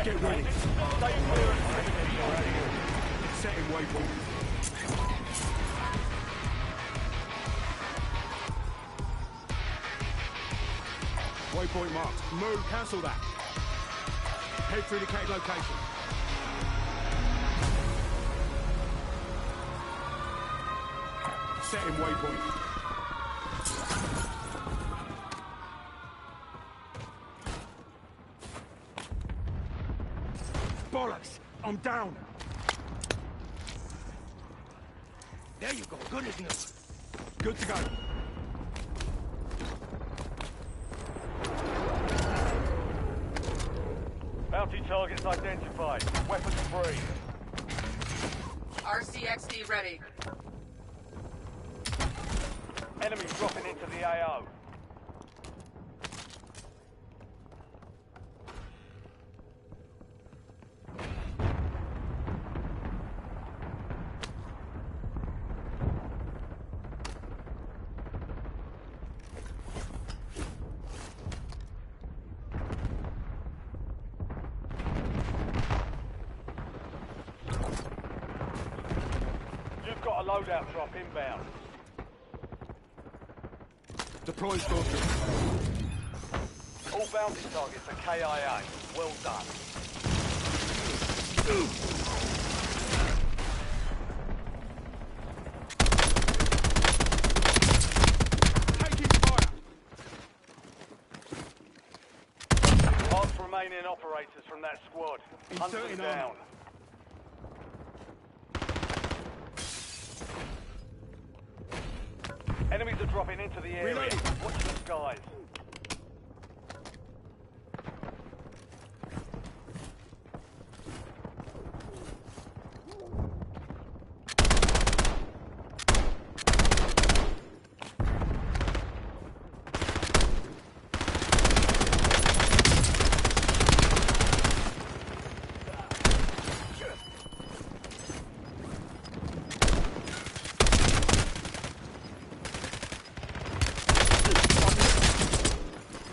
Get ready. Stay clear and ready. Setting waypoint. Waypoint marked. Move, cancel that. Head through the cave location. Setting waypoint. Bollocks! I'm down! There you go, good as new. Good to go. Bounty targets identified. Weapons free. RCXD ready. Enemies dropping into the AO. You've got a loadout drop inbound. Deploying scorpion. All bounty targets are KIA. Well done. Taking fire! Last remaining operators from that squad. Hunt them Inserting down. armor. Enemies are dropping into the area. Reloading. Watch the skies.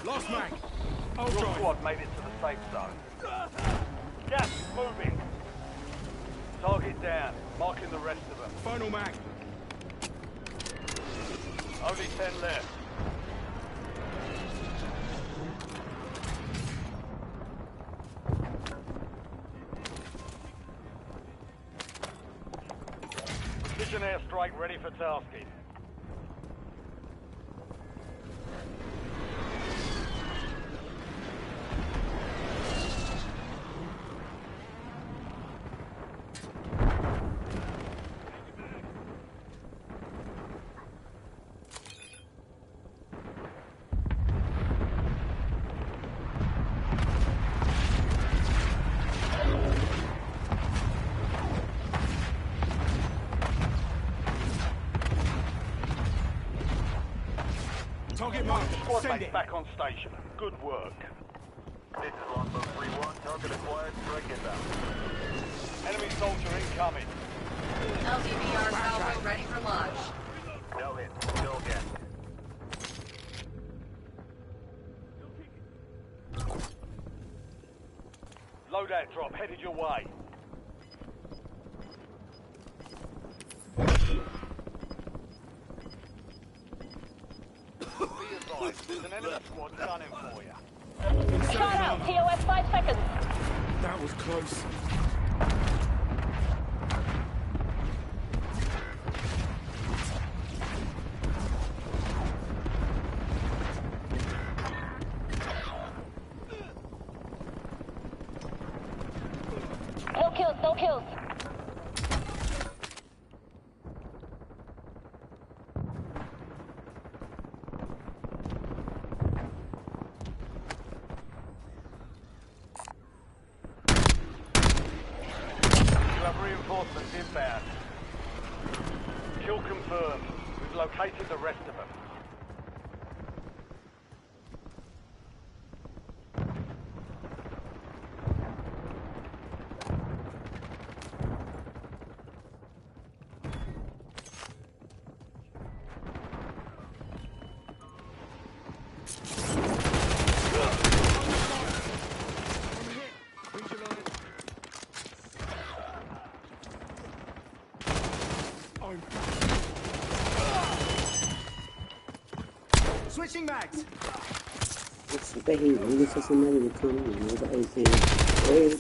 Lost mag! Your Ultra! squad made it to the safe zone. Gas is moving. Target down. Marking the rest of them. Final mag! Only 10 left. Precision airstrike ready for tasking. Target marked. Squad Send mates it. back on station. Good work. This is Longbow 3-1. Target acquired. Strike inbound. Enemy soldier incoming. LDVR salvo ready for launch. No hit. Go again. Loadout drop headed your way. Be advised, there's an enemy squad gunning for you. Inserting Shot out. armor. TOS 5 seconds. That was close. No kills, no kills. You have reinforcements inbound. Kill confirmed. We've located the rest of them. Visual Switching mags. Até rindo, só se não me engano, aí tem. Oi.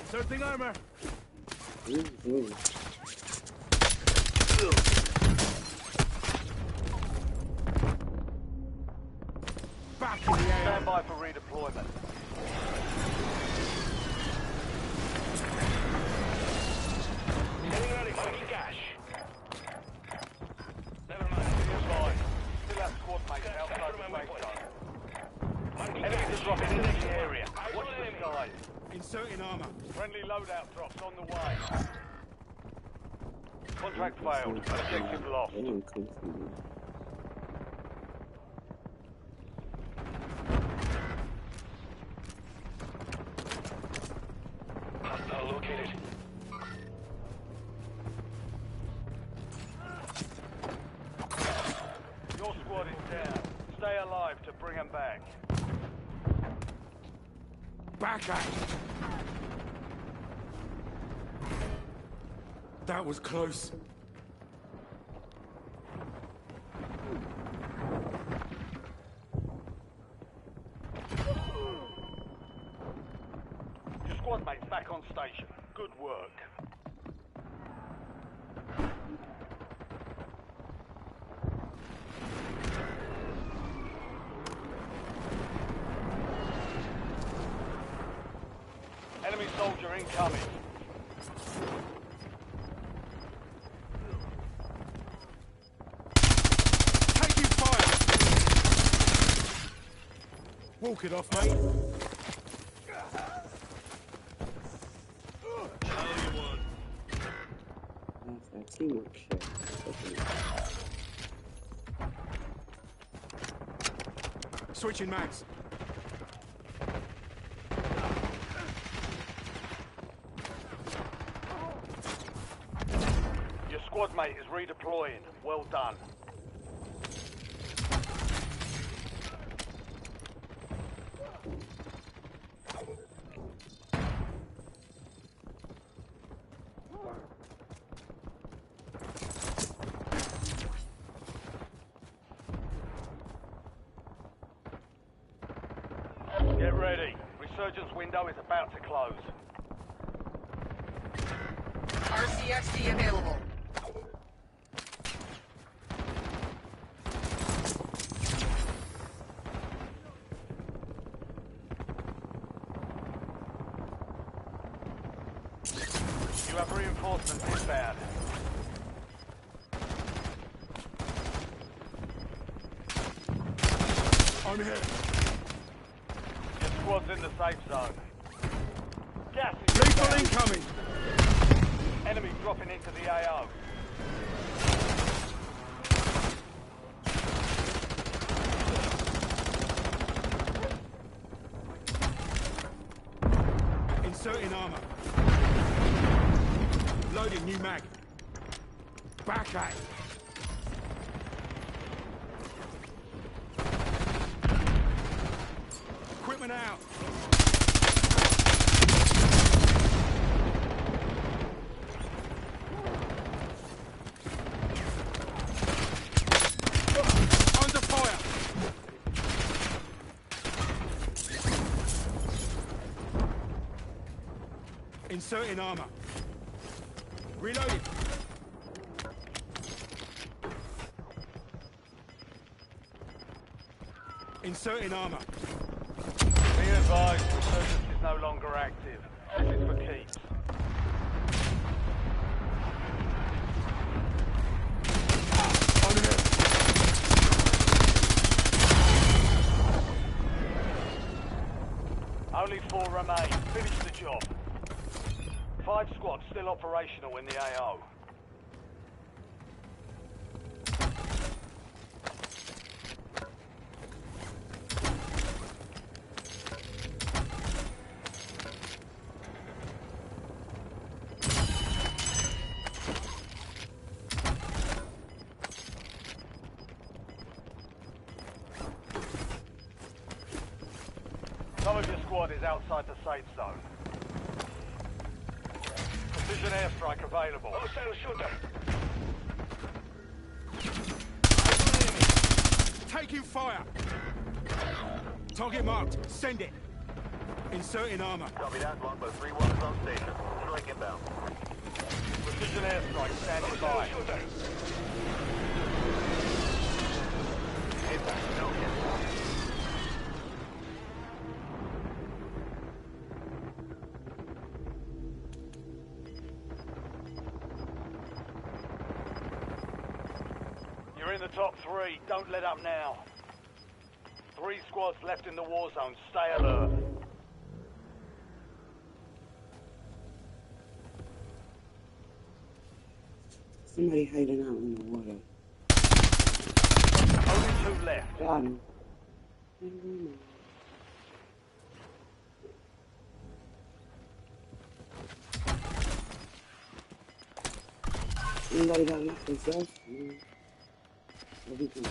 Searching armor. Back in the air. Stand by for redeployment. Getting ready for cash. Never mind. Still have squad mates outside the safe zone. Enemies are dropping into the area. Watch the skies. Inserting armor. Friendly loadout drops on the way. Contract failed. Objective lost. Hostile located. Your squad is down. Stay alive to bring them back. Back at it. That was close. Your squad mates back on station. Good work. Enemy soldier incoming. Taking fire. Walk it off, mate. Teamwork shit. Switching mags. Your squad mate is redeploying. Well done. Get ready. Resurgence window is about to close. RCXD available. You have reinforcements inbound. I'm here. Your squad's in the safe zone. Gas is Lethal inbound. incoming. Enemy dropping into the AO. Inserting armor. Loading new mag. Back at it. Equipment out. Under fire. Inserting armor. Reloading. Inserting armor. Be advised, resurgence is no longer active. This is for keeps. I'm here. Only 4 remain. Finish the job. 5 squads still operational in the AO. of your squad is outside the safe zone. Precision airstrike available. Hostile shooter. Taking fire. Target marked. Send it. Inserting armor. Copy that. Longbow 3-1 is on station. Strike inbound. Precision airstrike standing Hostile by. shooter. Impact. No hit. You're in the top 3. Don't let up now. 3 squads left in the war zone. Stay alert. Somebody hiding out in the water. Only 2 left. Got him. Anybody got nothing else? Everything.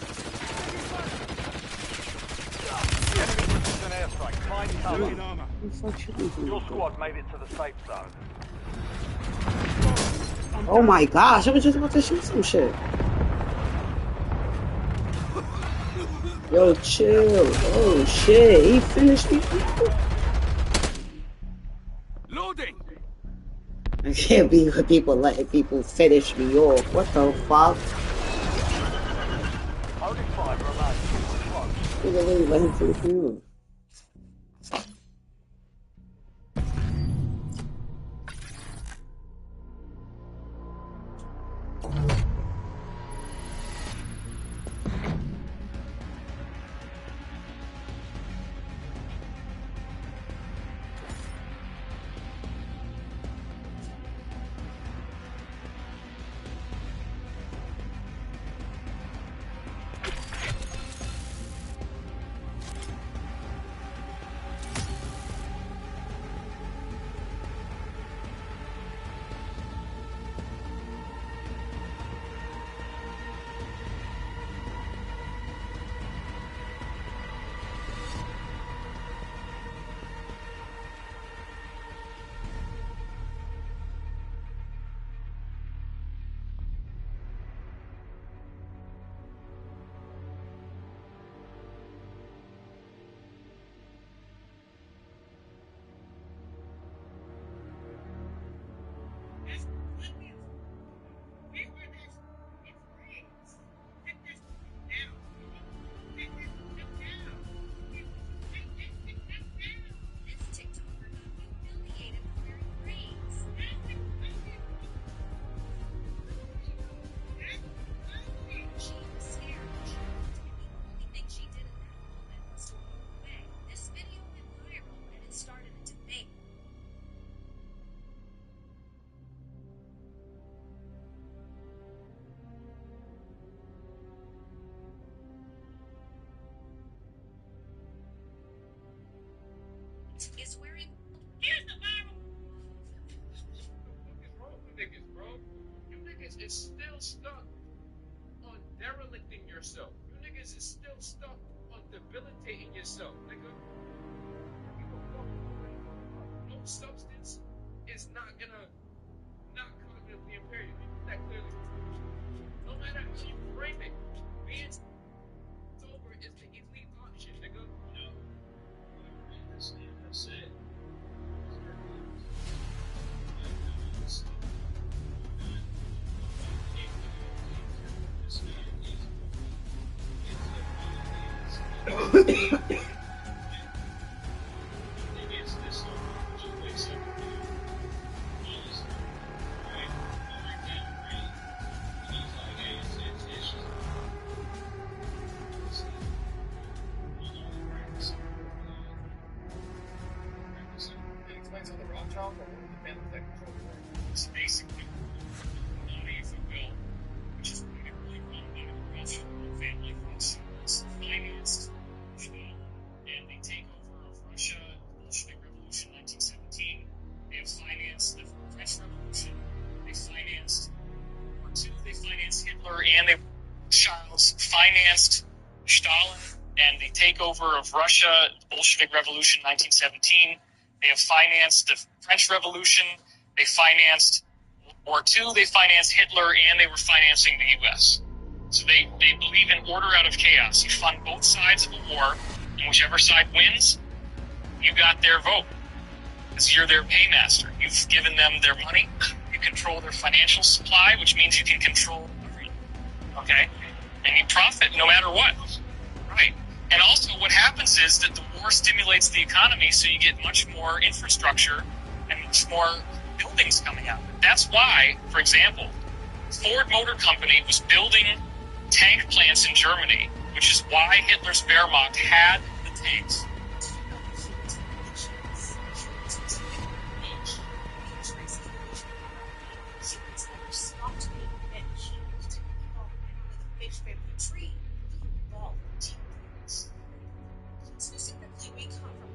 Enemy precision airstrike. Find cover. Inserting armor. Who the fuck shooting from Your me? squad made it to the safe zone. Oh my gosh, I was just about to shoot some shit. Yo, chill. Oh shit, he finished me. Loading. I can't be with people letting people finish me off. What the fuck? Only 5 remain. Close. People really let him finish me off. Is wearing. Here's the viral. What is wrong with niggas, bro? You niggas is still stuck on derelicting yourself. You niggas is still stuck on debilitating yourself, nigga. Give a fuck what you want. No substance is not gonna not cognitively impair you. That clearly. No matter how you frame it, being sober is the elite option, nigga. No. That's it. It's basically mami, if you will, which is really run by the Russian family funds. It's financed, and they take over of Russia, the Bolshevik Revolution 1917. They have financed the French Revolution. They financed World War II. They financed Hitler, and they Charles financed Stalin and the takeover of Russia, Bolshevik Revolution 1917. They have financed the French Revolution. They financed World War II. They financed Hitler, and they were financing the U.S. So they believe in order out of chaos. You fund both sides of a war, and whichever side wins, you got their vote. Because you're their paymaster. You've given them their money. You control their financial supply, which means you can control everything. Okay? And you profit no matter what. Right. And also what happens is that the war stimulates the economy, so you get much more infrastructure and much more buildings coming out. That's why, for example, Ford Motor Company was building tank plants in Germany, which is why Hitler's Wehrmacht had the tanks. Specifically, we come from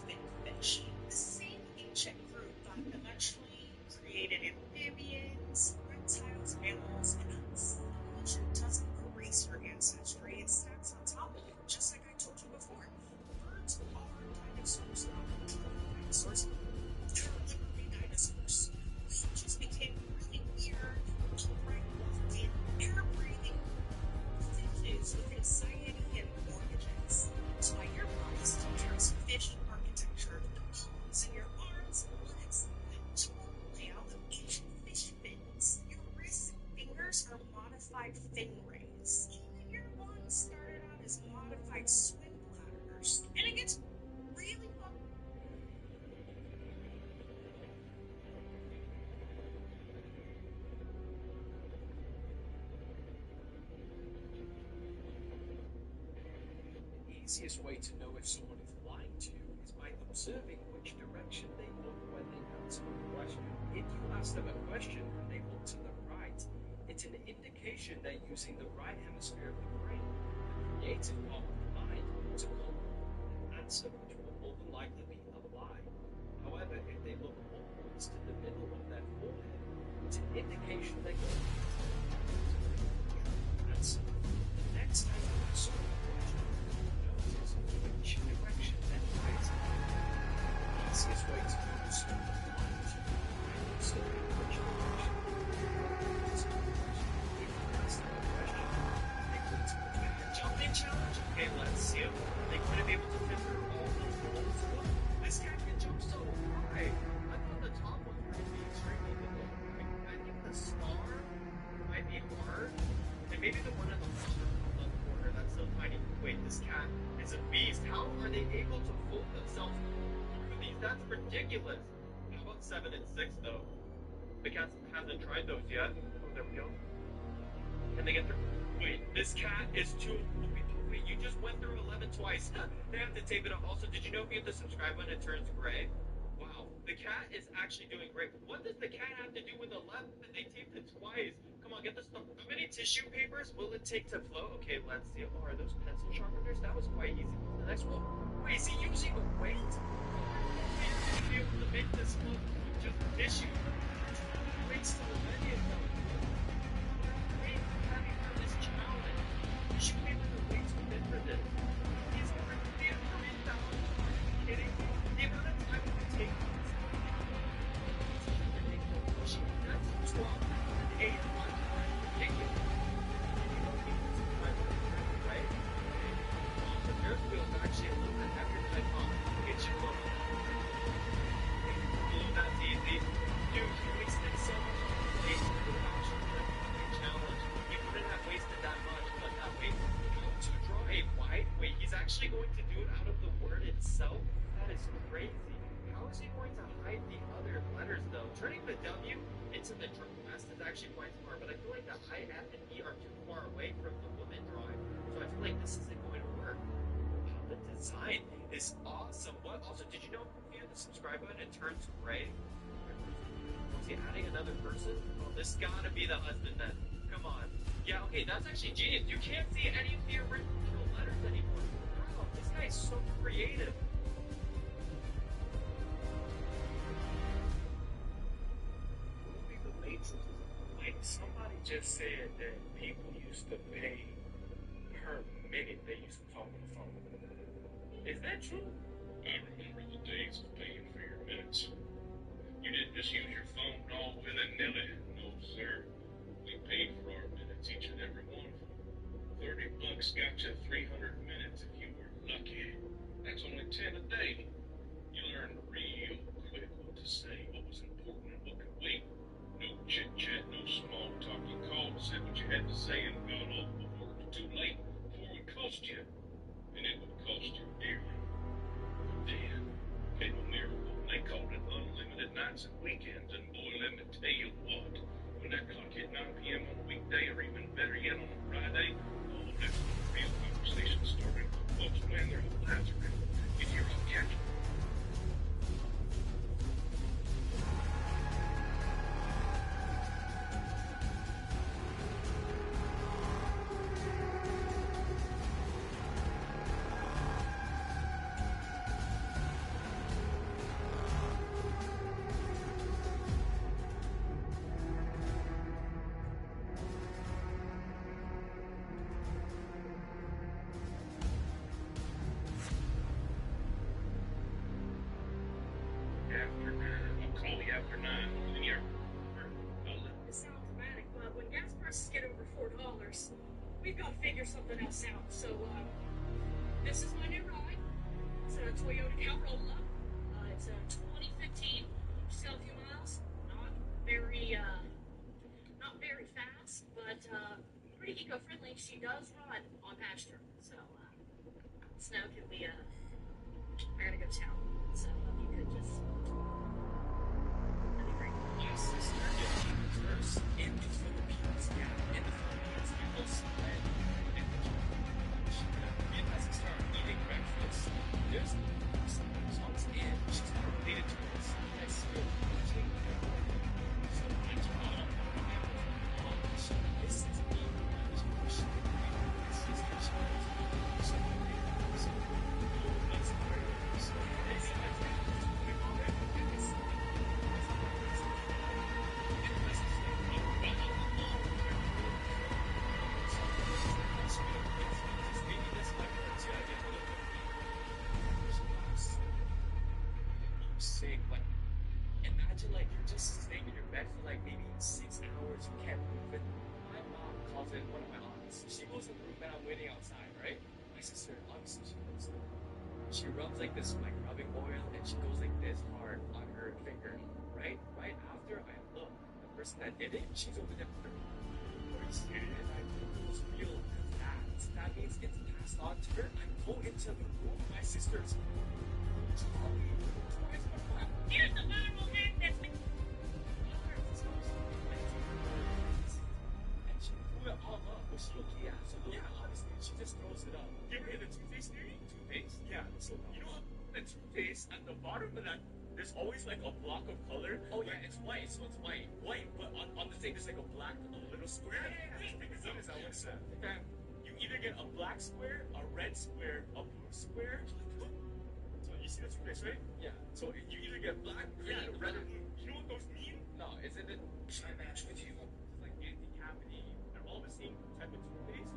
fin fish. The same ancient group that eventually created amphibians, reptiles, mammals, and us. Evolution doesn't erase your ancestry, it stacks on top of it, just like I told you before. Birds are dinosaurs, not dinosaurs. They're literally dinosaurs. We just became really weird, pregnant with air-breathing fishes with anxiety and mortgages. That's why your body still carries fish architecture, the bones in your arms and legs, the tool layout of ancient fish fins. Your wrists and fingers are modified fin rings. Even your lungs started out as modified swim bladders. And it gets really fun. The easiest way to know if someone is lying to you is by observing which direction they look when they answer a question. If you ask them a question and they look to the right, it's an indication they're using the right hemisphere of the brain, the creative part of the mind, to comprehend an answer, which will more than likely be a lie. However, if they look upwards to the middle of their forehead, it's an indication they're going to answer. The next time you answer a question, notice which direction their eyes are. The easiest way to know if someone is lying to you is observing which direction they answer the question. If you ask them a question, they look to the right. Jumping challenge? Okay, let's see it. They couldn't be able to fit through all the holes. Look, this guy can jump so high. I thought the top one might be extremely difficult. I think the star might be hard. And maybe the one at the left corner, that's so tiny. Wait, this cat is a beast. How are they able to fool themselves through these? That's ridiculous. How about 7 and 6 though? The cat hasn't tried those yet. Oh, there we go. Can they get through? Wait, this cat is too. Wait, you just went through 11 twice. They have to tape it up. Also, did you know if you hit the subscribe button, it turns gray? Wow, the cat is actually doing great. What does the cat have to do with 11? They taped it twice. Come on, get the stuff. How many tissue papers will it take to float? Okay, let's see. Oh, are those pencil sharpeners? That was quite easy. The next one. Wait, is he using a weight? You're going to be able to make this float with just tissue. Wait, so many of them. Wait, having for this challenge. You should be able to wait to fit for this. He's going to be at 3,000. Are you kidding me? The amount of time it would take. That's 12. 8 months, ridiculous. Right? So Ferris wheel is actually a little bit heavier than I thought. Look at you go. That's easy. Dude, you wasted so much weight for the option for the challenge. You couldn't have wasted that much, but that weight. How to draw a wide weight? He's actually going to do it out of the word itself? That is crazy. How is he going to hide the other letters though? Turning the W into the S is actually quite smart, but I feel like the I, F, and E are too far away from the woman drawing, so I feel like this isn't going to work. Wow, the design is awesome. What? Also, did you know if you hit the subscribe button, it turns gray? Was he adding another person? Oh, this gotta be the husband then. Come on. Yeah, okay, that's actually genius. You can't see any of the original letters anymore. Wow, this guy's so creative. Like somebody just said that people used to pay per minute they used to talk on the phone. Is that true? I remember the days of paying for your minutes. You didn't just use your phone all willy-nilly. No, sir. We paid for our minutes, each and every one of them. $30 got you 300 minutes if you were lucky. That's only 10 a day. You learned real quick what to say, what was important, and what could wait. No chit-chat, no small talk. You called, said what you had to say, and got off before it was too late, before it would cost you. And it would cost you dearly. But then came a miracle, and they called it unlimited nights and weekends. And boy, let me tell you what, when that clock hit 9 p.m. on a weekday, or even better yet on a Friday, oh, that's when the real conversation started. Folks playing their whole lives around. If you're on catch. After 9, I'll call you after 9. Then you're... It sounds dramatic, but when gas prices get over $4, we've got to figure something else out. So, this is my new ride. It's a Toyota Corolla. It's a 2015. Just got a few miles. Not very fast, but pretty eco-friendly. She does run on pasture. So, Snow, can we, I gotta go chow. So, if you could just... That'd be great. My sister is a nurse in the Philippines. Yeah, in the Philippines. We both spent in the Philippines. Me and my sister are eating breakfast. There's someone comes in. She's not related to us. I still watching her. So I turn on. She listens to me. She my sister. She knows me. So that's very nice. They say my friend is doing all right. Sick, but imagine like you're just staying in your bed for like maybe 6 hours, you can't move it. My mom calls in one of my aunts. She goes in the room and I'm waiting outside, right? My sister, obviously, she rubs like this like rubbing oil and she goes like this hard on her finger, right? Right after I look, the person that did it, she's over there. Are you serious? I think it was real. That means it's passed on to her. I go into the room, my sister's. Here's the viral hack that's been... And she blew it all up. Was she okay? Yeah, so yeah, honestly, she just throws it up. You ever heard the toothpaste theory? Toothpaste? Yeah, so you know the toothpaste at the bottom of that, there's always like a block of color. Oh yeah, it's white, so it's white. White, but on the thing there's like a black little square. What is that? What's that? You either get a black square, a red square, a blue square. So you see the toothpaste, right? Yeah. So you either get black, green, red, or blue. You know what those mean? No, isn't it? I match with you. It's like anti-cavity. They're all the same type of toothpaste.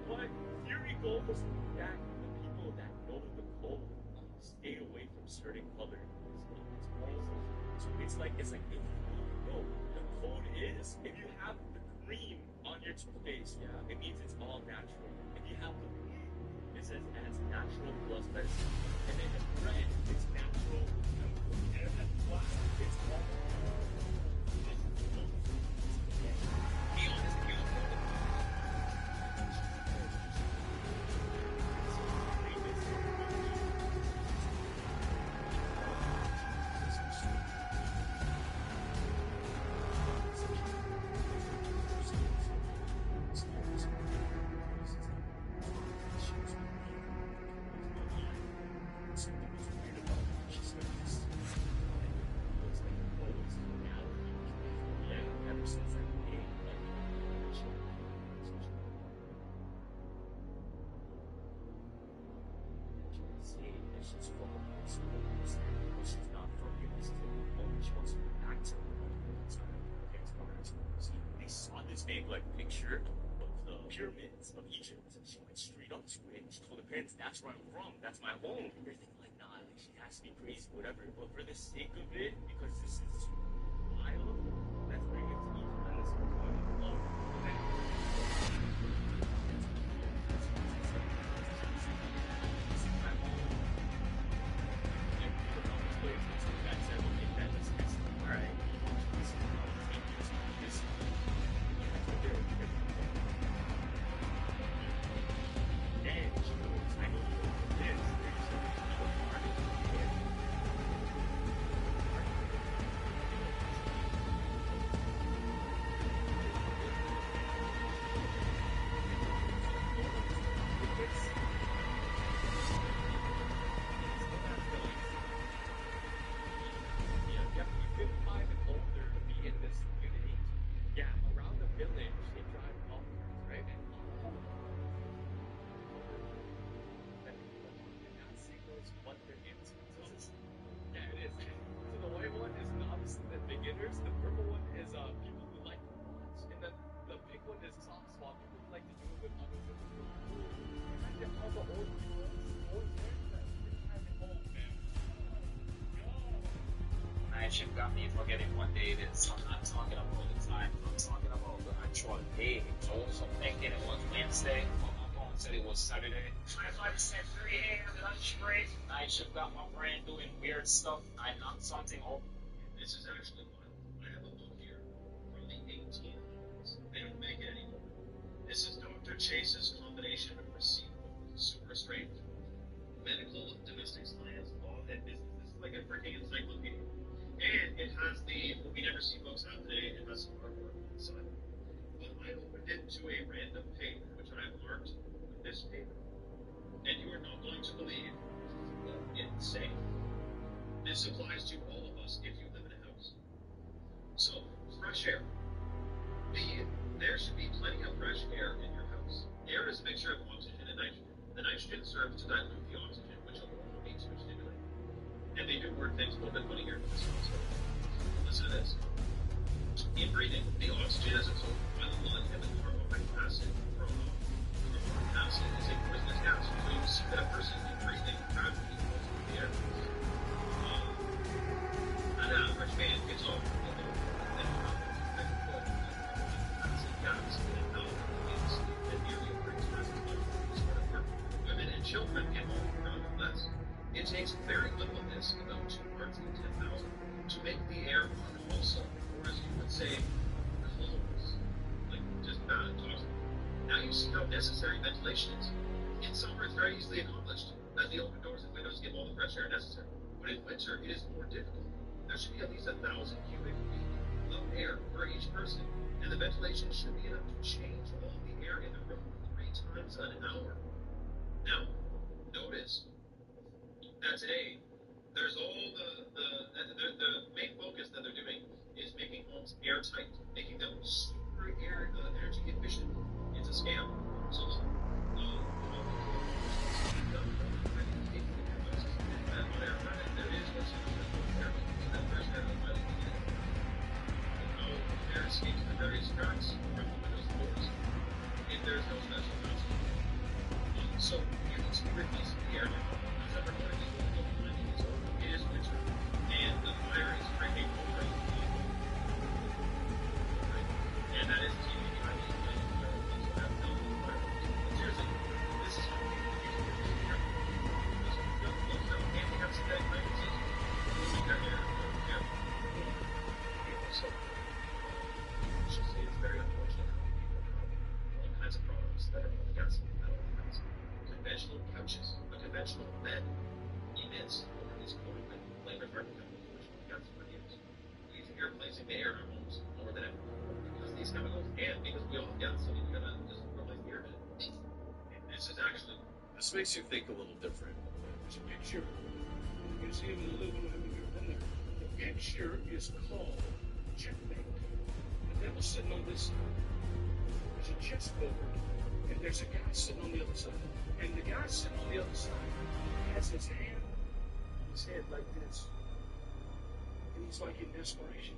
But theory goes that the people that know the code stay away from certain colors. It's like if you know the code is if you have the green on your toothpaste, yeah, it means it's all natural. If you have the blue, it says it has natural plus medicine. And then the red, it's natural. And if that's black, it's all. Be honest, you don't know the They saw this big like picture of the pyramids of Egypt. She went straight up to it. She told her parents, that's where I'm from. That's my home. They're thinking like, nah, like she has to be crazy, whatever. But for the sake of it, because this is wild, let's bring it to Egypt and let's go on the floor. And then this is my home. And people know this place. And so God said, okay, then let's test it. All right. This is how we take this. This is what they're doing. And she goes, I know you know this. There's a market here. You have to be 55 and older to be in this community. Yeah, around the village, they drive golf carts, right? And that not signals what they're into. So yeah, it is. So the white one is novice and beginners. The purple one is people who like to watch, and then the pink one is soft spot. People who like to do it with others in the group. And then all the old people, old parents, they're kind of old, man. Night shift got me forgetting what day it is. I'm not talking about the time. I'm talking about the actual day. So I was thinking it was Wednesday. My phone said it was Saturday. 25% 3 a.m. lunch break. Night shift got my brain doing weird stuff. I knocked something over. This is actually one. I have a book here from the 1800s. They don't make it anymore. This is Dr. Chase's combination of receipt book. Super strange. Medical, domestic science, law, and business. This is like a freaking encyclopedia. And it has what we never see books out today. It has some artwork on the side. But I opened it to a random page, which I have marked with this paper. And you are not going to believe what it says. This applies to all of us if you live in a house. So, fresh air. There should be plenty of fresh air in your house. Air is a mixture of oxygen and nitrogen. The nitrogen serves to dilute the oxygen, which alone needs to stimulate. And they do weird things a little bit funny here. Listen to this. In breathing, the oxygen is absorbed by the blood, and the carbonic acid, carbonic acid is a poisonous gas. So you see that person in breathing gradually goes through the air. An average man gets off the load and acid gas and now it's nearly 3 times as much as what it works. Women and children get off around less. It takes very little of this, about 2 parts in 10,000, to make the air unwholesome, or as you would say, close. Like, just bad, toxic. Now you see how necessary ventilation is. In summer, it's very easily accomplished, as the open doors and windows give all the fresh air necessary. But in winter, it is more difficult. There should be at least 1,000 cubic feet of air for each person, and the ventilation should be enough to change all the air in the room 3 times an hour. Now, notice that today, there's all the main focus that they're doing is making homes airtight, making them super energy efficient. It's a scam. So look, there is what's air, so that fresh air is letting it in. Air escapes the various cracks from the windows and doors. If there's no special housing. So you need to be replacing the air in your home. As everybody is going to go it is winter, and the fire is breaking over. And that is TV. I mean, things will have no fire. But seriously, this is how people get here. And we have some bad pregnancies. We got air. So, I should say it's very unfortunate how people have all kinds of products that are against metal defense. Conventional couches, a conventional bed emits or is coated with flame retardant chemicals, which will get for years. We think you're replacing the air in our homes more than ever because of these chemicals, and because we all get so we gotta just replace the air in it. This is actually. This makes you think a little different. There's a picture. You can see him in the living room if you've been there. The picture is called Checkmate. The devil's sitting on this side. There's a chessboard, and there's a guy sitting on the other side. And the guy sitting on the other side has his hand on his head like this. And he's like in desperation.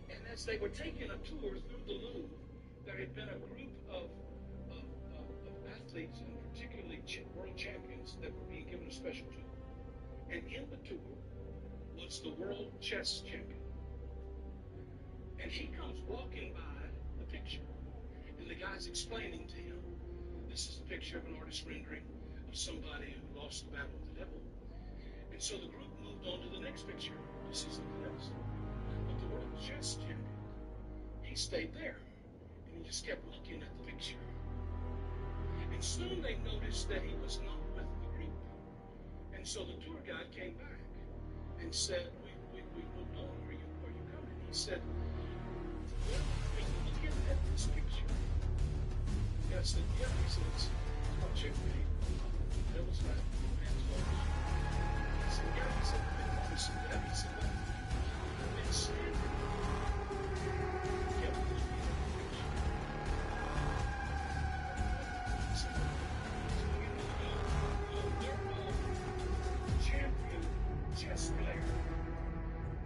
And as they were taking a tour through the Louvre, there had been a group of athletes, and particularly world champions, that were being given a special tour. And in the tour was the world chess champion. And he comes walking by the picture, and the guy's explaining to him, this is a picture of an artist rendering of somebody who lost the battle with the devil. And so the group moved on to the next picture to see something else. But the world chess champion, he stayed there, and he just kept looking at the picture. And soon they noticed that he was not with the group. And so the tour guide came back and said, we moved on. Are you coming? He said, well, are you looking at this picture? The guy said, yeah. He said, it's not checkmate. The devil's not. Man's lost. He said, yeah. He said, he said, yeah. He said, well, and standing, kept looking at the picture. He said, champion chess player.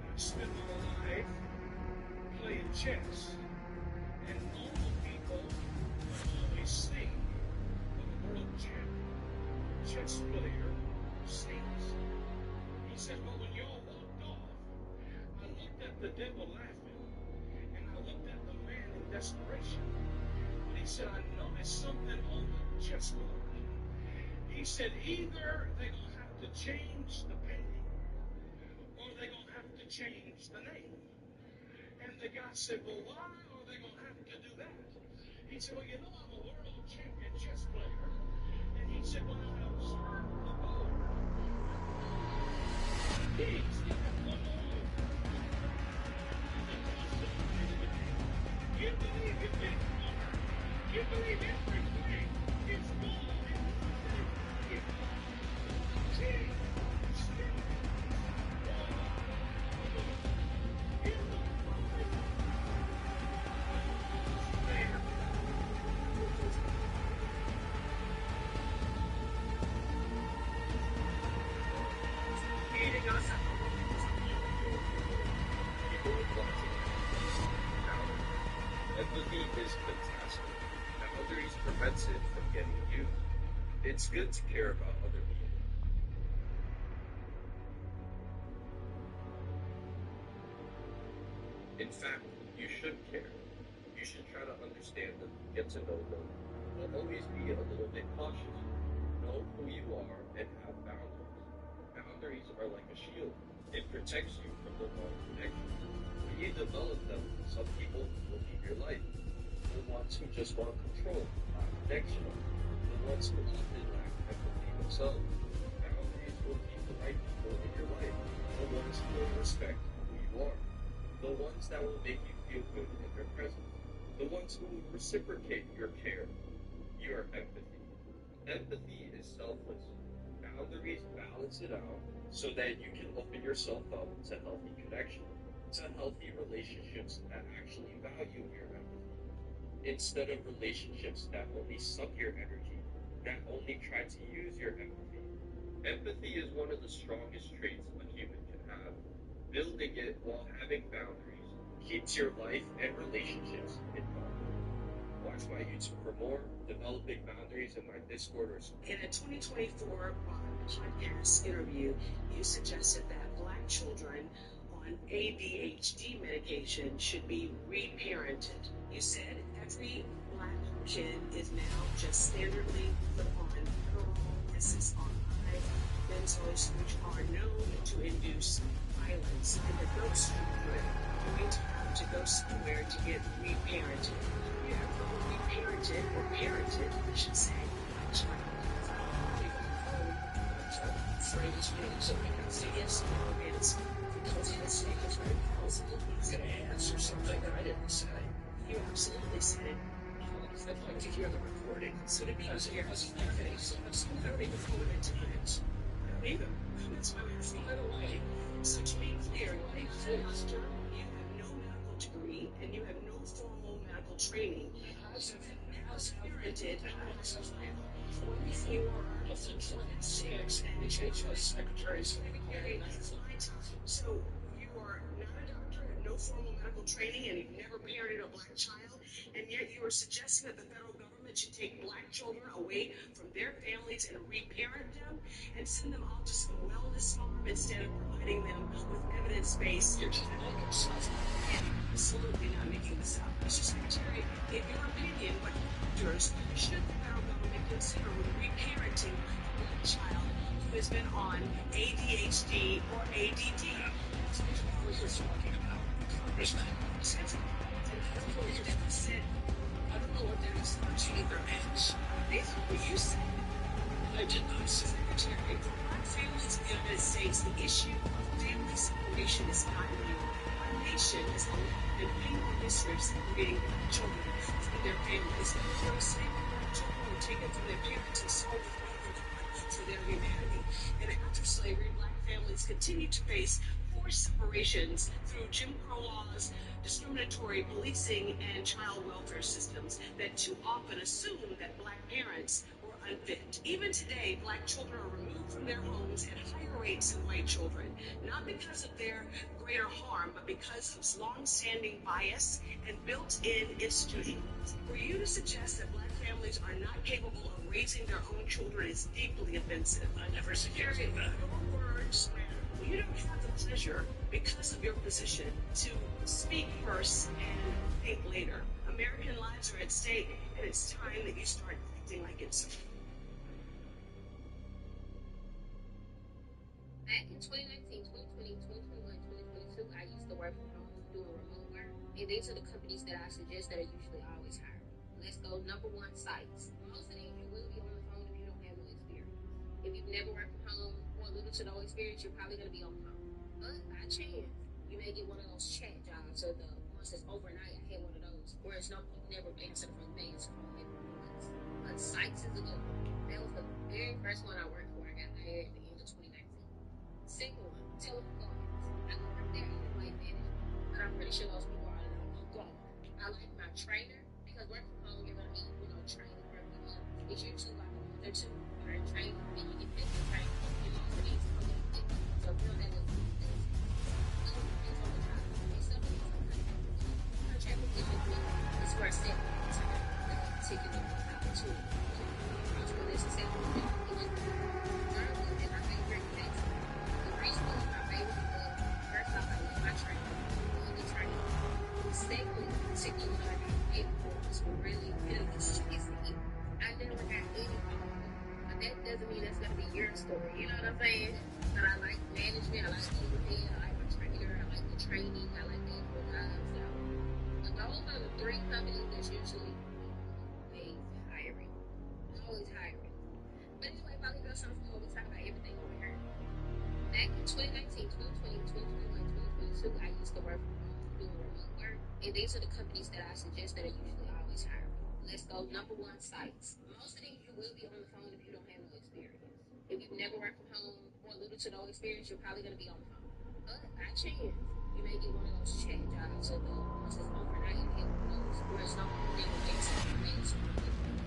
I spent my life playing chess, and normal people always sing when a world champion chess player sings. He said, well, when you all walked off, I looked at the devil laughing, and I looked at the man in desperation. But he said, I noticed something on the chessboard. He said, either they're going to have to change the painting, or they're going to have to change the name. And the guy said, well, why are they going to have to do that? He said, well, you know, I'm a world champion chess player. And he said, when I observed the board, he's got one more. You believe you've been covered. You believe everything is gone. Empathy is fantastic. Boundaries prevents it from getting you. It's good to care about other people. In fact, you should care. You should try to understand them, get to know them, but always be a little bit cautious. Know who you are and have boundaries. Boundaries are like a shield. It protects you from the wrong connections. When you develop them, some people will leave your life. The ones who just want control, not connection. The ones who often lack empathy themselves. Boundaries will keep the right people in your life. The ones who will respect who you are. The ones that will make you feel good in their presence. The ones who will reciprocate your care, your empathy. Empathy is selfless. Boundaries balance it out so that you can open yourself up to healthy connection, to healthy relationships that actually value your empathy, instead of relationships that only suck your energy, that only try to use your empathy. Empathy is one of the strongest traits a human can have. Building it while having boundaries keeps your life and relationships in harmony. Watch my YouTube for more, developing boundaries in my Discord or In a 2024 podcast interview, you suggested that Black children on ADHD medication should be reparented. You said every Black kid is now just standardly put on federal SSRI benzos, which are known to induce violence, and that those children are going to have to go somewhere to get reparented. You have reparented, or parented, I should say, a child. Phrase means that we can say yes, no, it's because you say it's very possible he's going to answer something that I didn't say. You absolutely said it. I'd like to hear the recording. So it means here has my face, and it's very recorded times. I don't either. That's why we were throwing it away. So to be clear, like Foster, you have no medical degree, and you have no formal medical training. As parented, you are a 6 and HHS secretary, so so you are not a doctor, have no formal medical training, and you've never parented a Black child, and yet you are suggesting that the federal government that should take black children away from their families and reparent them and send them off to some wellness farm instead of providing them with evidence-based. You're just making stuff up. Absolutely not making this up. Mr. Secretary, in your opinion, what factors should the federal government consider when reparenting a black child who has been on ADHD or ADD? That's what we were talking about, Congressman. I don't know what that is either, Hans. These are what you said. I did not say. Secretary, for black families in the United States, the issue of family separation is not new. Our nation has a long and painful history of separating black children from their families. For example, black children were taken from their parents and sold with for their humanity. And after slavery, black families continue to face forced separations through Jim Crow laws, discriminatory policing, and child welfare systems that too often assume that black parents were unfit. Even today, black children are removed from their homes at higher rates than white children, not because of their greater harm, but because of long-standing bias and built-in institutions. For you to suggest that black families are not capable of raising their own children is deeply offensive. I never suggested that. Your words matter. You don't have the pleasure, because of your position, to speak first and think later. American lives are at stake, and it's time that you start acting like it's. Back in 2019, 2020, 2021, 2022, I used to work from home doing remote work, and these are the companies that I suggest that are usually always hiring. Let's go. Number one, sites. Most of these you will be on the phone if you don't have no experience. If you've never worked from home or little to no experience, you're probably going to be on the phone. But by chance, you may get one of those chat jobs or the ones that's overnight. I had one of those where it's no, you never answer the phone, you may answer the phone maybe once. But sites is a good one. That was the very first one I worked for. I got hired at the end of 2019. Second one, telephone guards. I don't work there, I didn't like management, but I'm pretty sure those people are gone. I like my trainer because work from home, you're going to be, training for a few months. It's usually like a month or two. You're in training, then you get paid for training. And most of these come in thick. So build that little thing. Other things on the job. And some of these are contract positions, it's where it's set for that particular opportunity. Entrepreneur is a sample of it. Journalism is my favorite place. The reason is my favorite because first off, I love my training. I love the training. Secondly, particularly when I got paid for was really chase me. I never got any phone, but that doesn't mean that's gonna be your story. You know what I'm saying? But I like management. I like overhead. I like my trainer. I like the training. I like the actual job. So, but those are the three companies that's usually always hiring. Always hiring. But anyway, if I leave us on the floor, we talk about everything over here. Back in 2019, 2020, 2021, 2022, I used to work from home doing remote work. And these are the companies that I suggest that are usually always hiring. Let's go. Number one, sites. Most of these you will be on the phone if you don't have no experience. If you've never worked from home or little to no experience, you're probably going to be on the phone. But by chance, you may get one of those chat jobs or the ones that's overnight and hit one of those where it's no never answer the phone.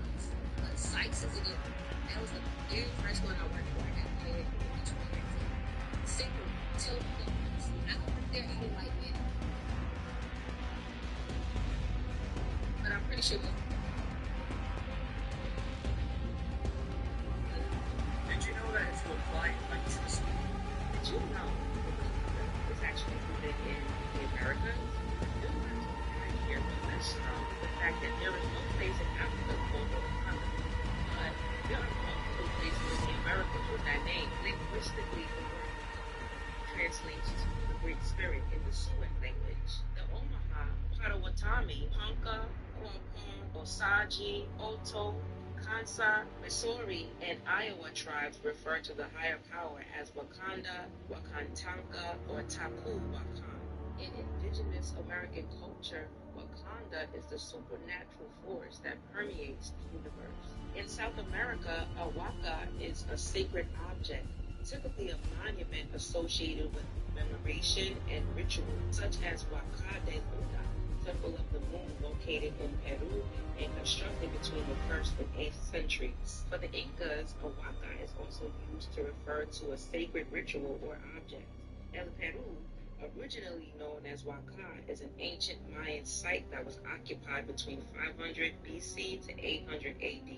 But sites is a good one. That was the very first one I worked for. I got hired in 2019. Second, telephone guards. I don't work there, I didn't like it. But I'm pretty sure. Did you know that if you apply electricity, did you know that it's actually rooted in the Americas? There's not right here, but that's the fact that there is no place in Africa called Wakanda. But there are multiple places in the Americas with that name. Linguistically, the word translates to the Great Spirit in the Suan language. The Omaha, Potawatomi, Ponca, Quapaw, Osage, Oto, Kansa, Missouri, and Iowa tribes refer to the higher power as Wakanda, Wakantanka, or Tapu Wakan. In indigenous American culture, Wakanda is the supernatural force that permeates the universe. In South America, a waka is a sacred object, typically a monument associated with veneration and ritual, such as Waka de Luna, Temple of the Moon, located in Peru and constructed between the 1st and 8th centuries. For the Incas, a waka is also used to refer to a sacred ritual or object. In Peru, Originally known as Waka, is an ancient Mayan site that was occupied between 500 BC to 800 AD.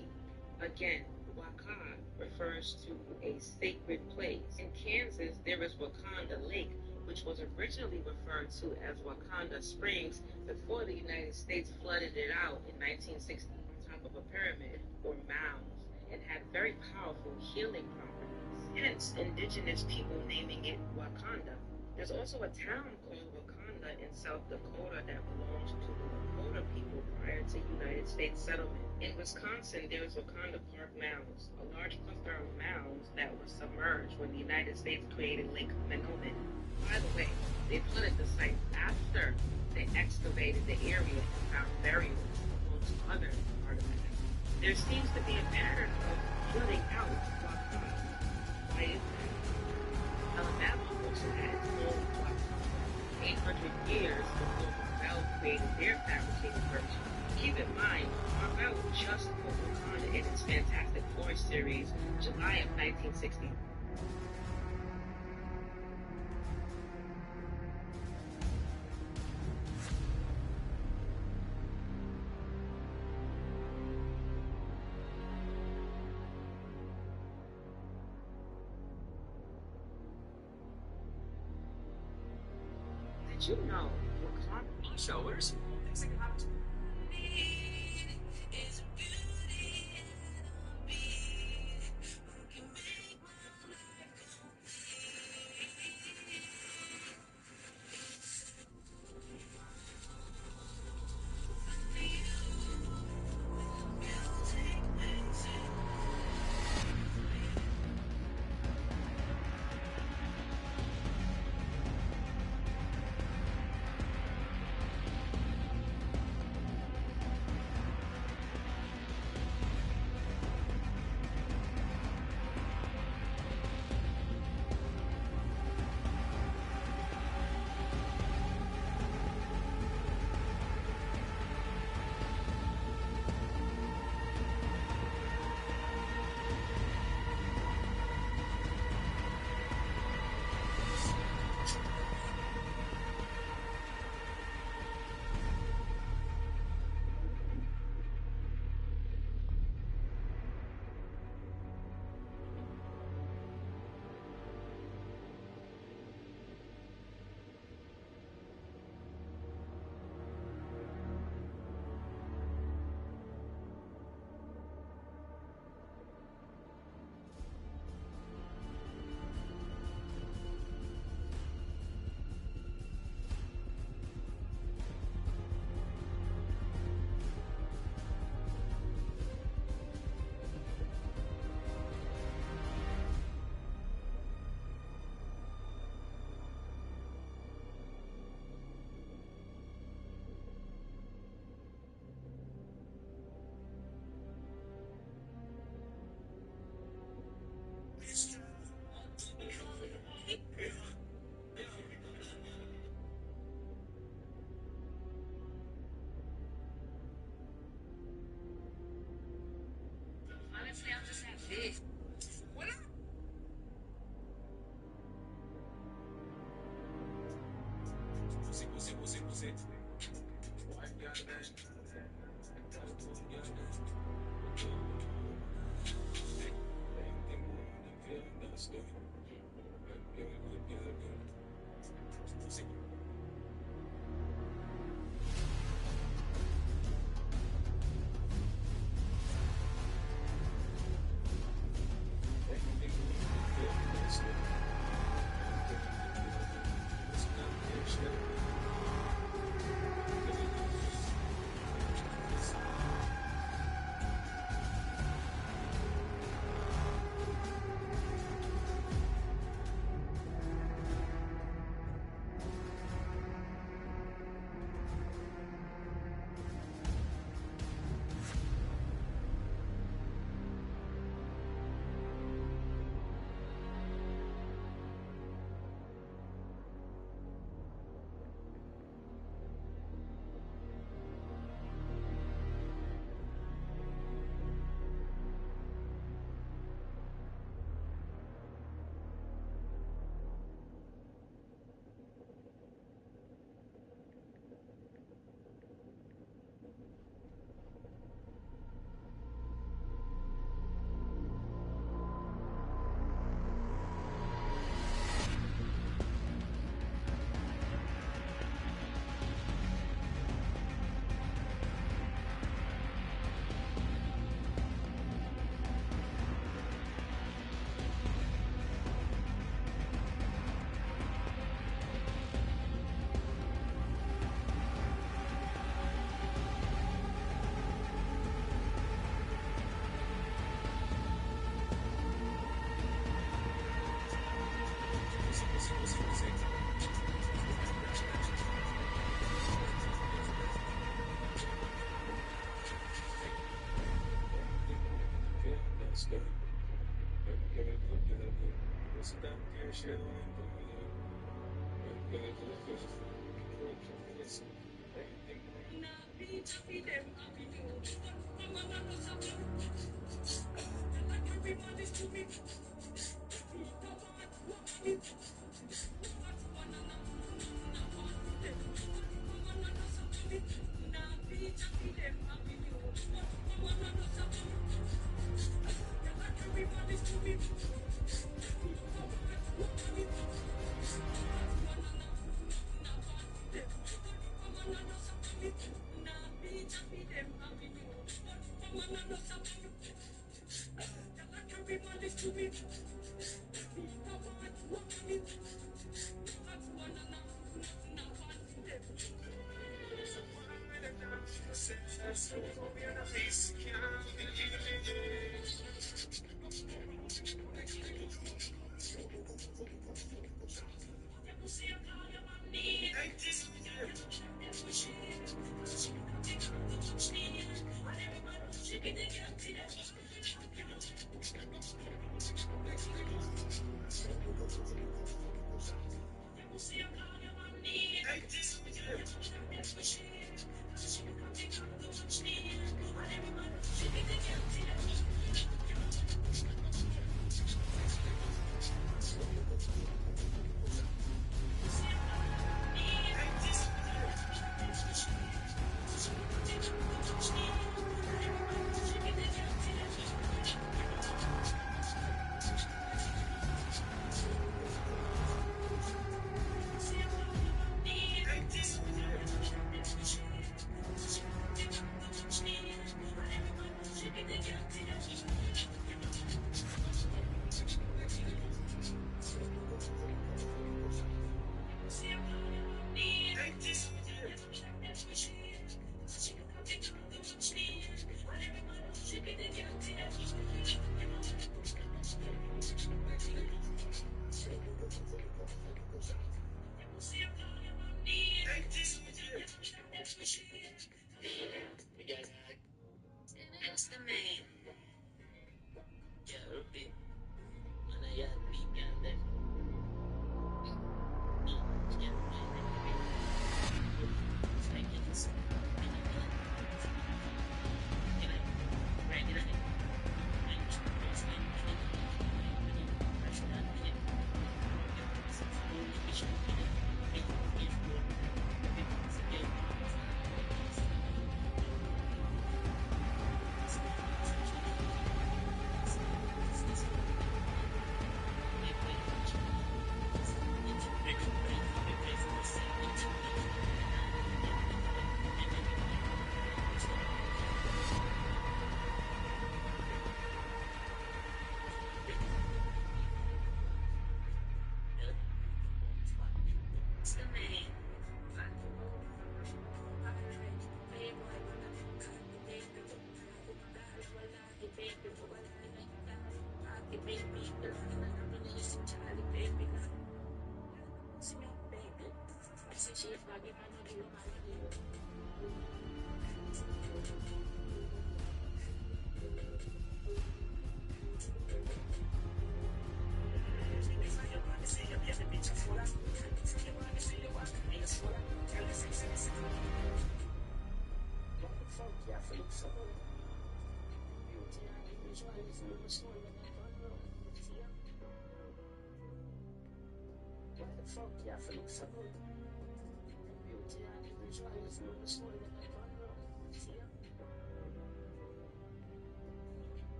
Again, Waka refers to a sacred place. In Kansas, there is Wakanda Lake, which was originally referred to as Wakanda Springs before the United States flooded it out in 1960 on top of a pyramid or mound, and had very powerful healing properties. Hence, indigenous people naming it Wakanda. There's also a town called Wakanda in South Dakota that belonged to the Lakota people prior to United States settlement. In Wisconsin, there is Wakanda Park Mounds, a large cluster of mounds that were submerged when the United States created Lake Menominee. By the way, they flooded the site after they excavated the area and found burials, amongst other artifacts. There seems to be a pattern of flooding out Wakanda. Why is that? Alabama also had its own Wakanda 800 years before Marvel created their fabricated version. Keep in mind, Marvel just put Wakanda in its Fantastic Four series, July of 1960. Did you know Wakanda? So, what are some cool things that can happen to Honestly, I'm just happy. What up?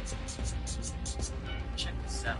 Check this out.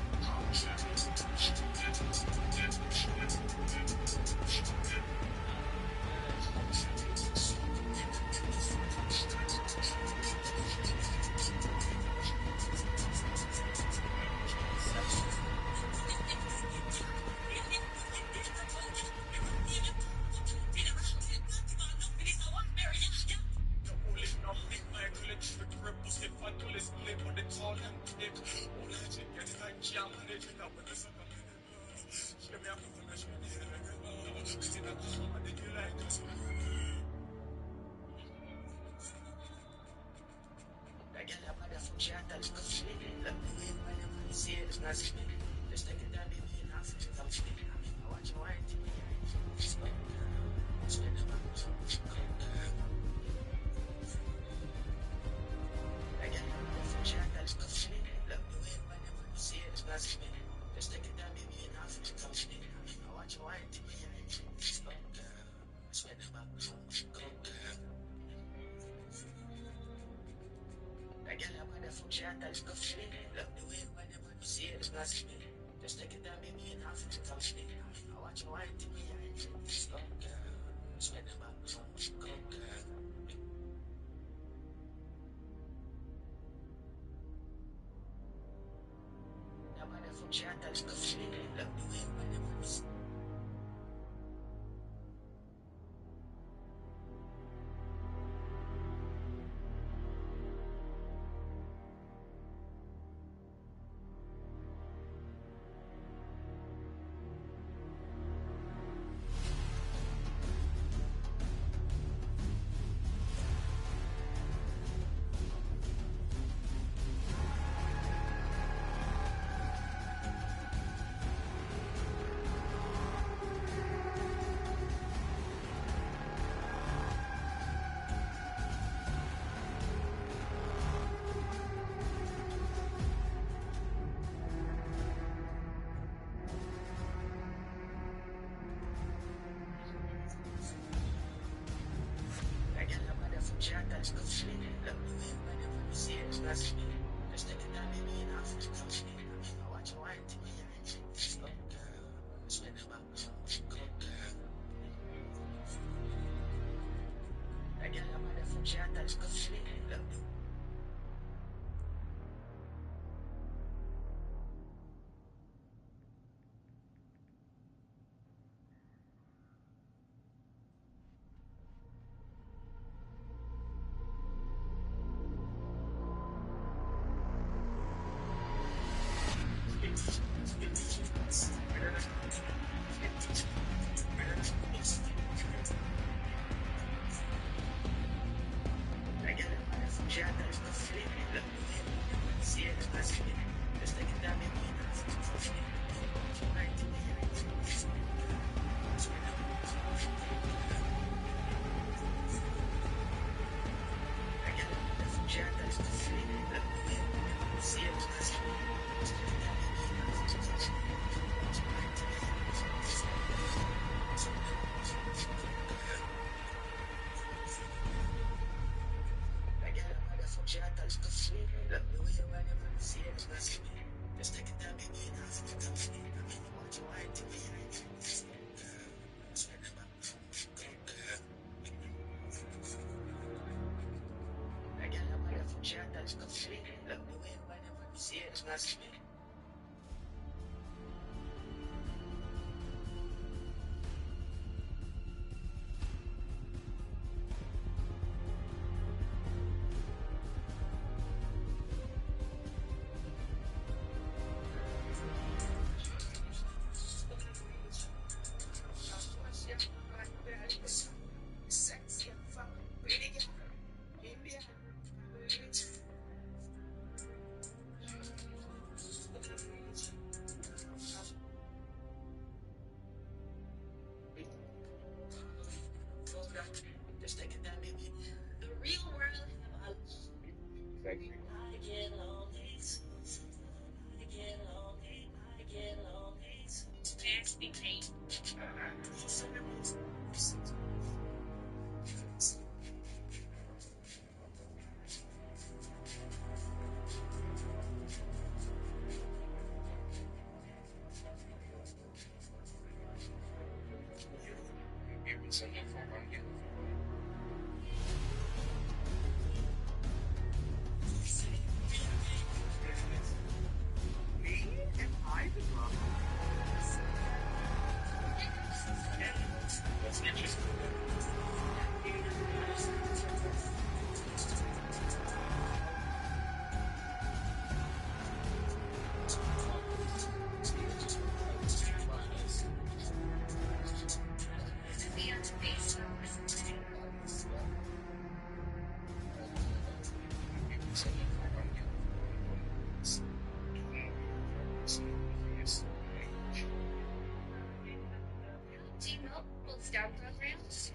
job programs.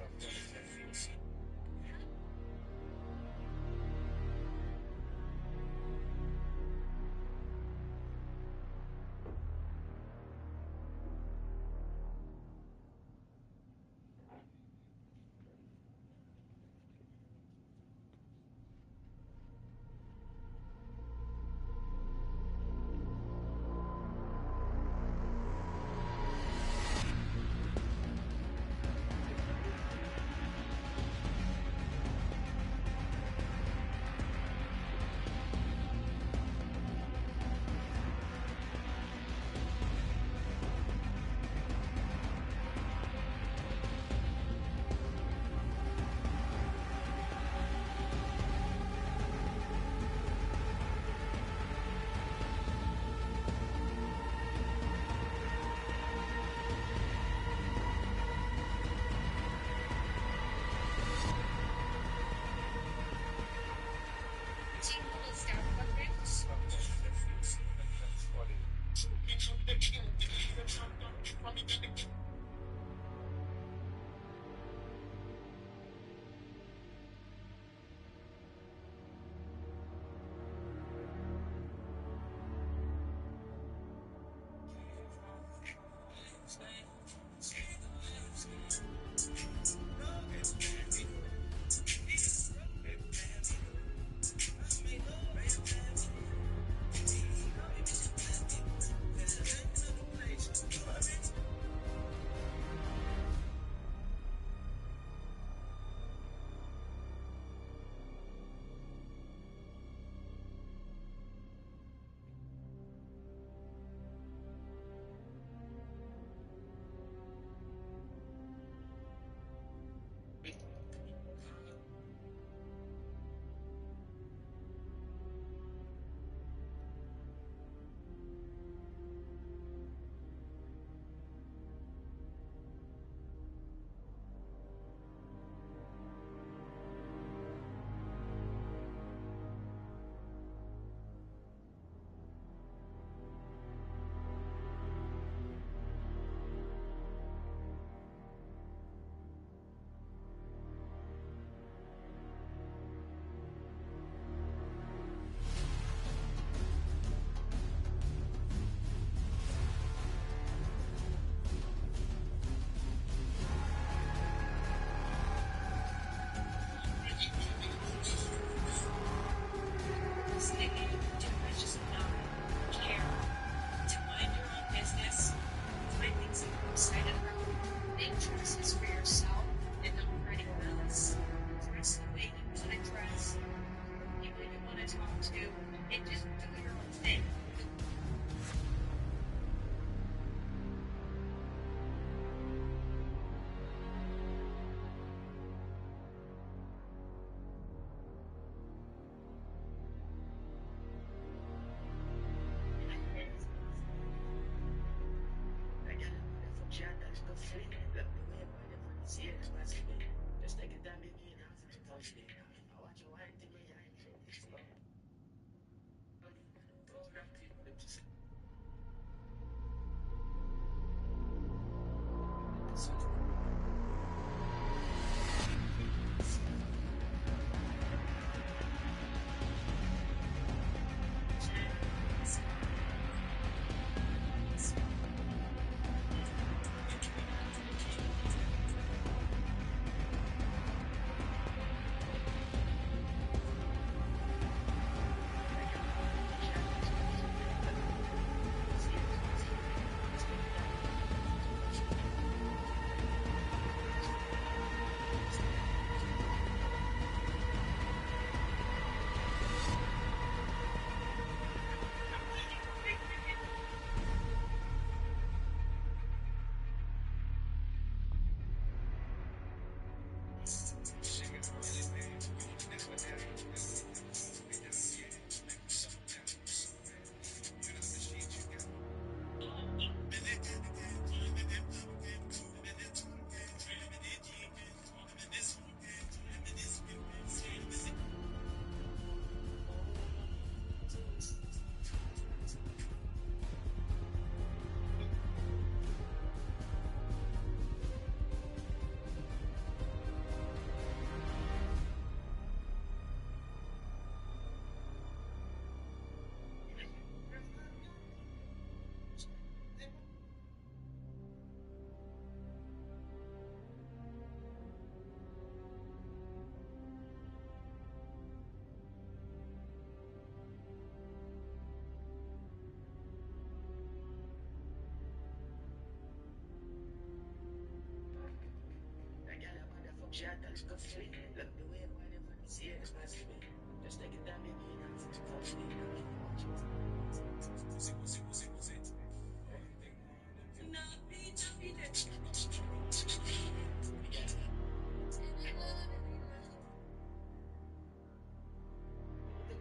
The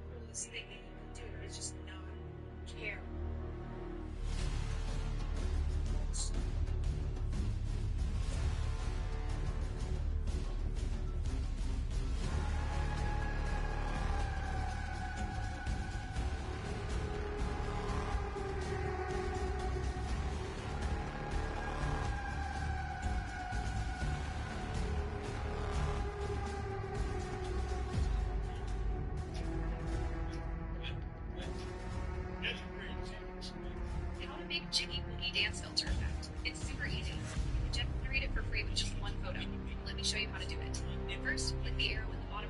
coolest thing that you can do is just not care. How to make Jiggy Boogie Dance Filter effect. It's super easy. You can generate it for free with just one photo. Let me show you how to do it. First, click the arrow in the bottom.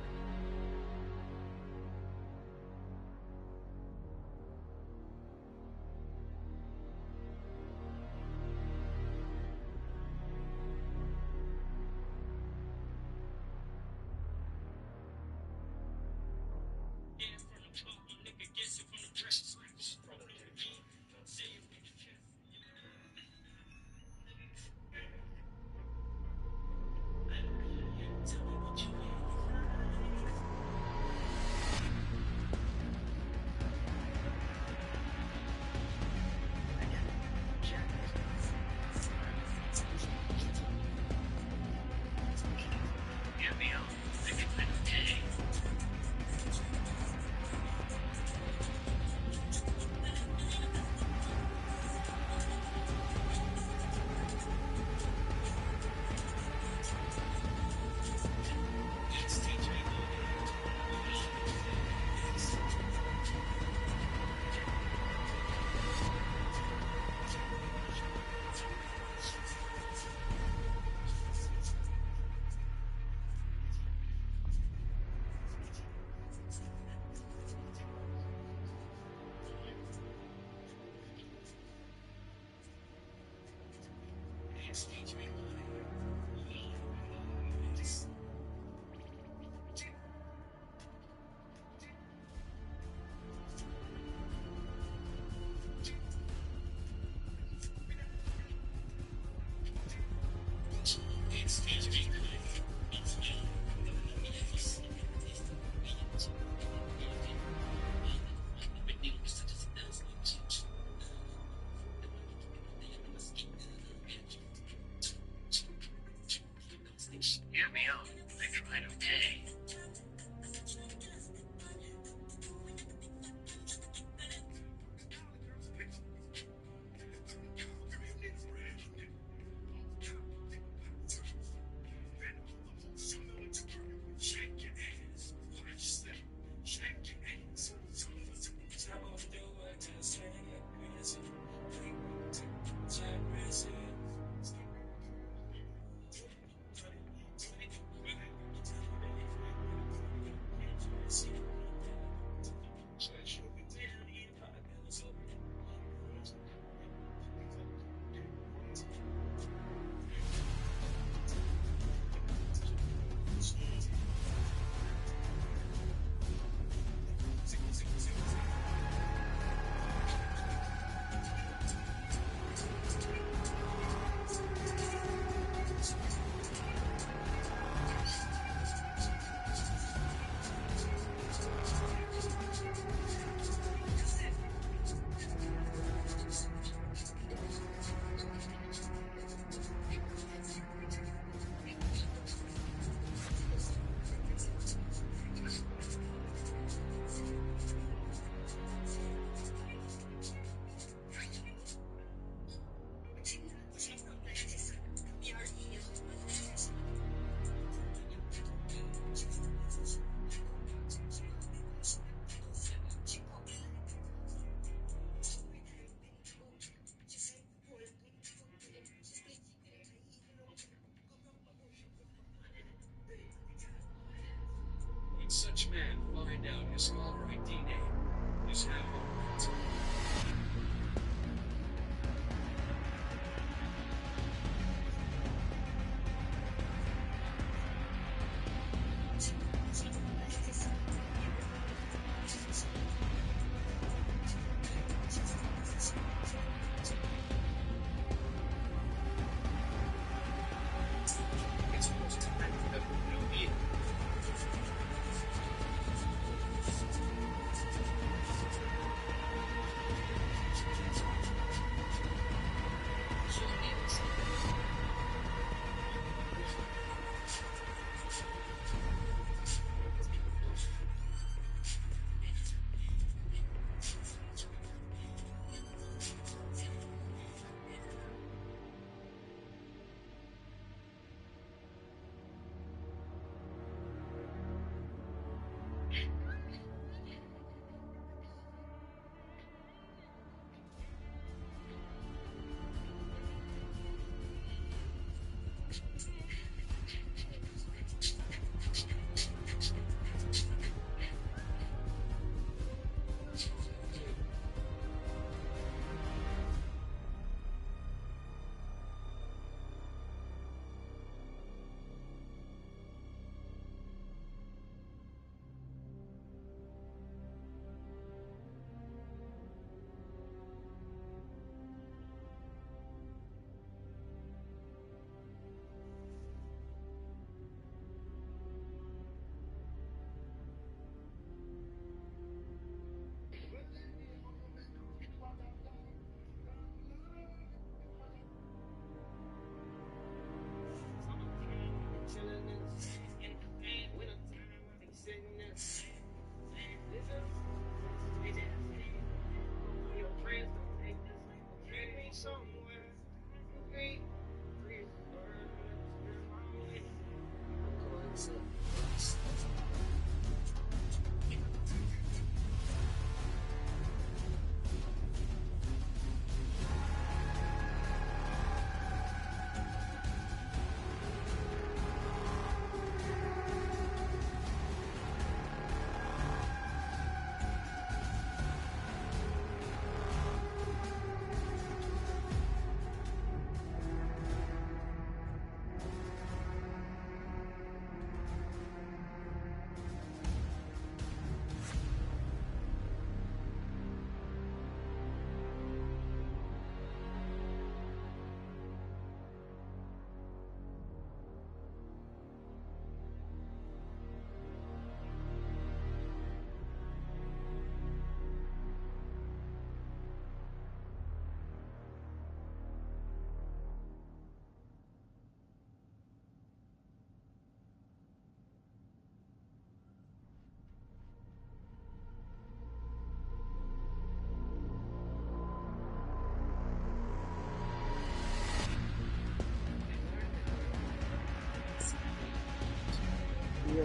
Such man find out his caller ID name is half a point.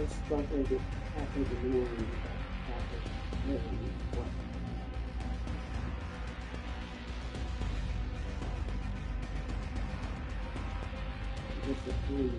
It's struggling to happen to me. Really, what? Disapprove.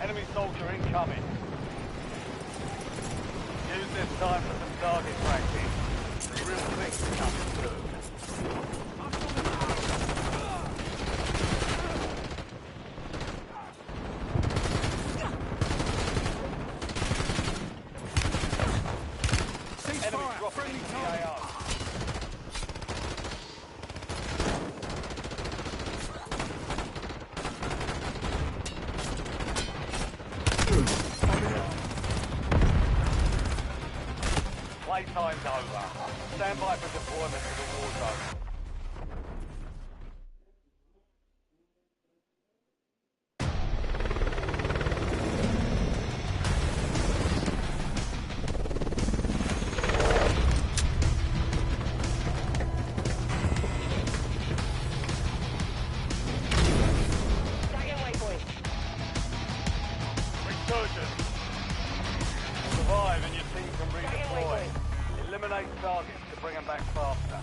Enemy soldier incoming. Use this time for some target practice. The real thing's coming through. Enemy dropping into the AR. Playtime's over. Stand by for deployment to the war zone. Resurgence. Survive and your team can redeploy. Eliminate targets to bring them back faster.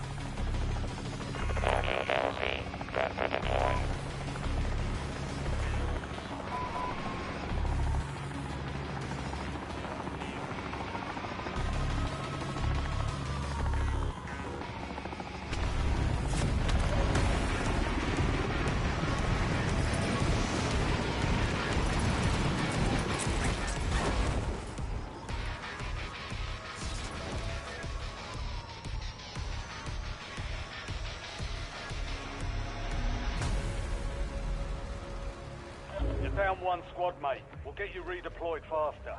down one squad mate. We'll get you redeployed faster.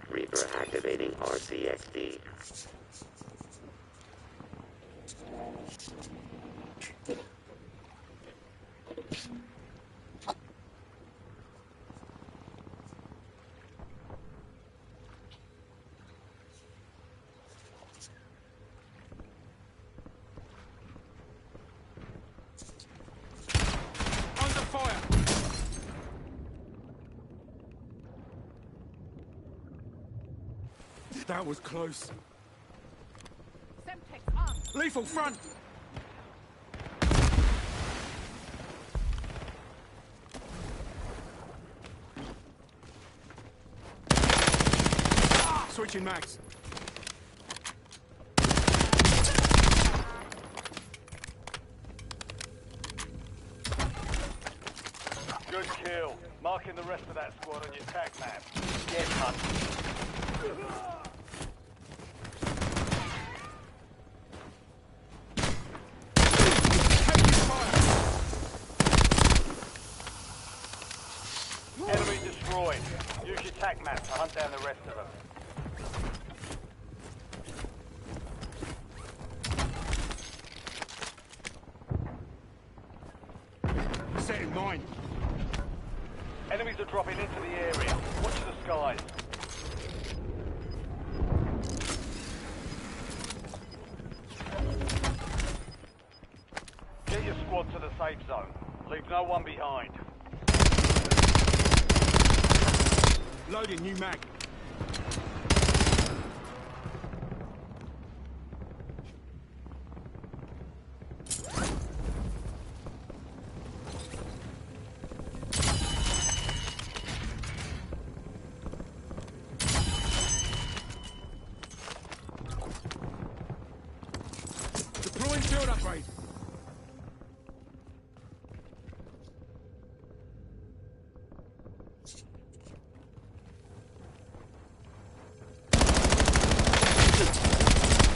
Reaper activating RCXD. Under fire! That was close. Semtex on. Lethal front! Switching mags. Good kill. Marking the rest of that squad on your tac map. Get hunted. Enemy destroyed. Use your tac map to hunt down the rest of them. Setting mine. Enemies are dropping into the area. Watch the skies. Get your squad to the safe zone. Leave no one behind. Loading new mag. Deploying field upgrade.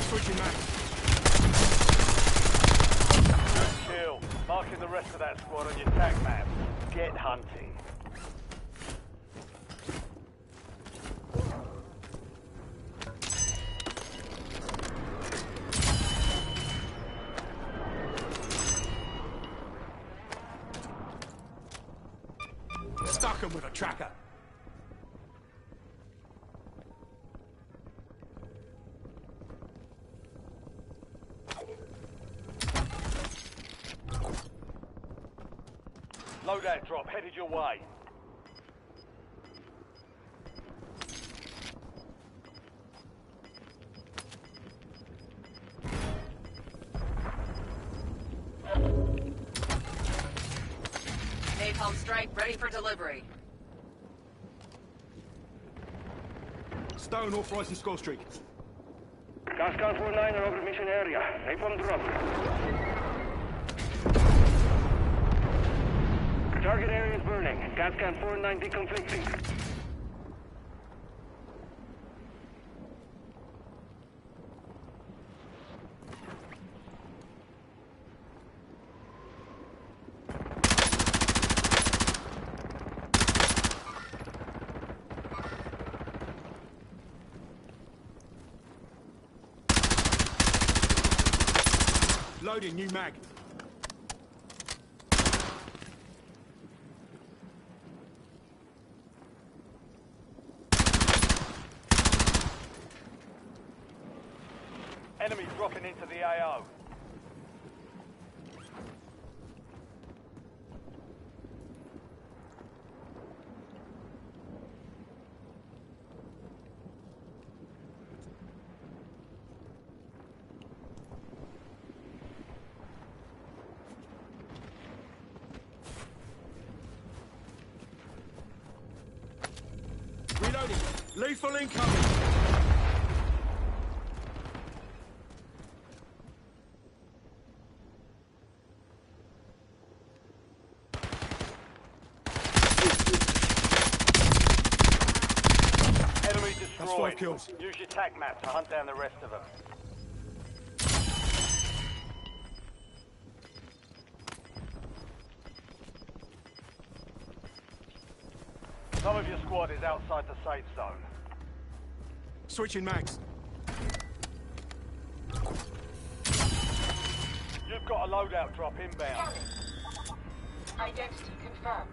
Switching mag. Good kill. Marking the rest of that squad on your tac map. Get hunting. Stuck him with a tracker. Loadout drop headed your way. Napalm strike ready for delivery. Stone authorizing score streak. Gascan 49 are over mission area. Napalm drop. Target area is burning. Gascan 49 deconflicting. Loading new mag. Enemy dropping into the AO. Reloading. Lethal incoming. destroyed. 5 kills. Use your tac map to hunt down the rest of them. Some of your squad is outside the safe zone. Switching mags. You've got a loadout drop inbound. Identity confirmed.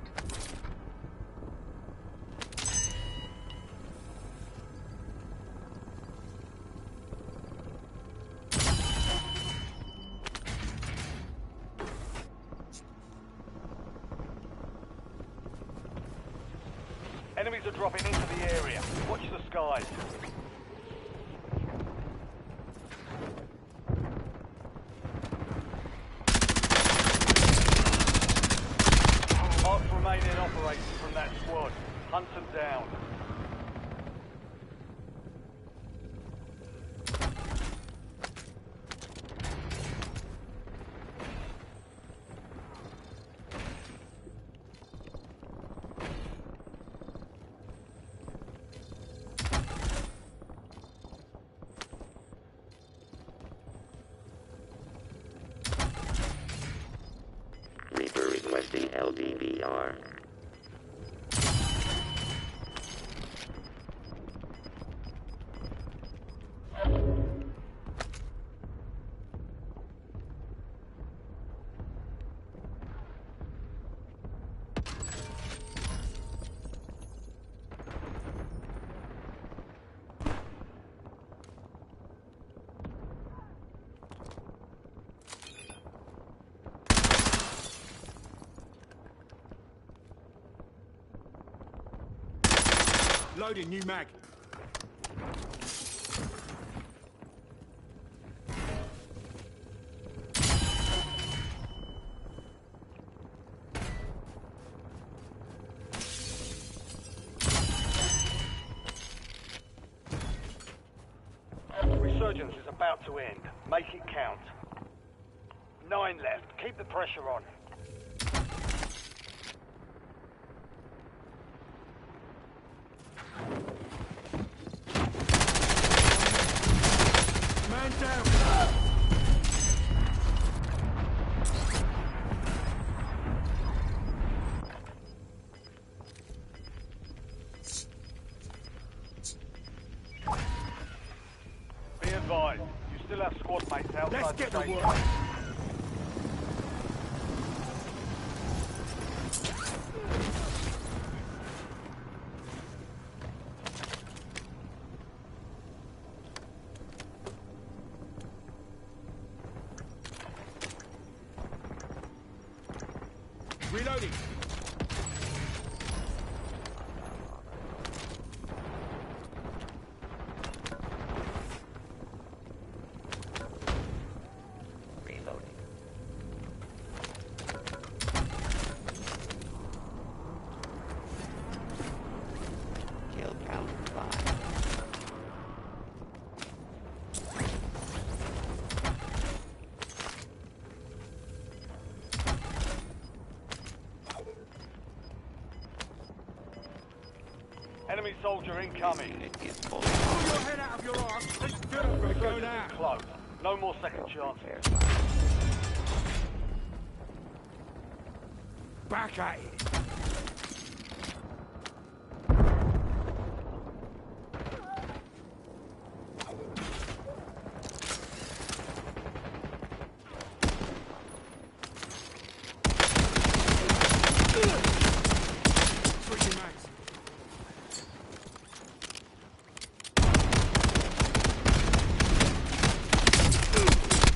Enemies are dropping into the area. Watch the skies. Marks remaining operating from that squad. Hunt them down. Reaper requesting LDBR. Loading new mag. Resurgence is about to end. Make it count. 9 left. Keep the pressure on. Man down. Be advised, you still have squad mates outside Let's get the to safe work. zone. Reloading. Reloading. Kill count 5. Enemy soldier incoming. Unit is full. Pull your head out of your arse. Let's get up and go Resurgence now. is close. No more second chances. Back at it. Switching mags.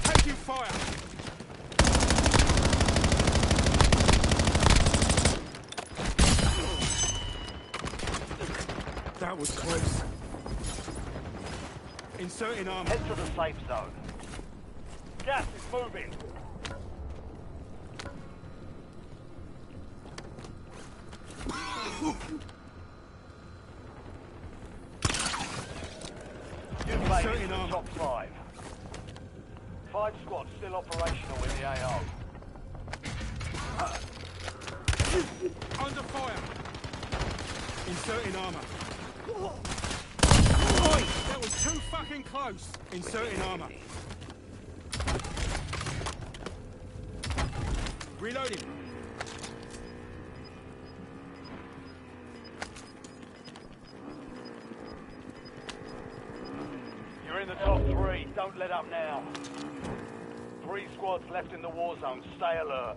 Taking fire. That was close. Inserting armor. Head to the safe zone. Gas is moving. You've made it to Inserting the armor. top 5. 5 squads still operational in the AO. Under fire. Inserting armor. Oi! That was too fucking close. Inserting armor. Reloading. You're in the top 3. Don't let up now. 3 squads left in the war zone. Stay alert.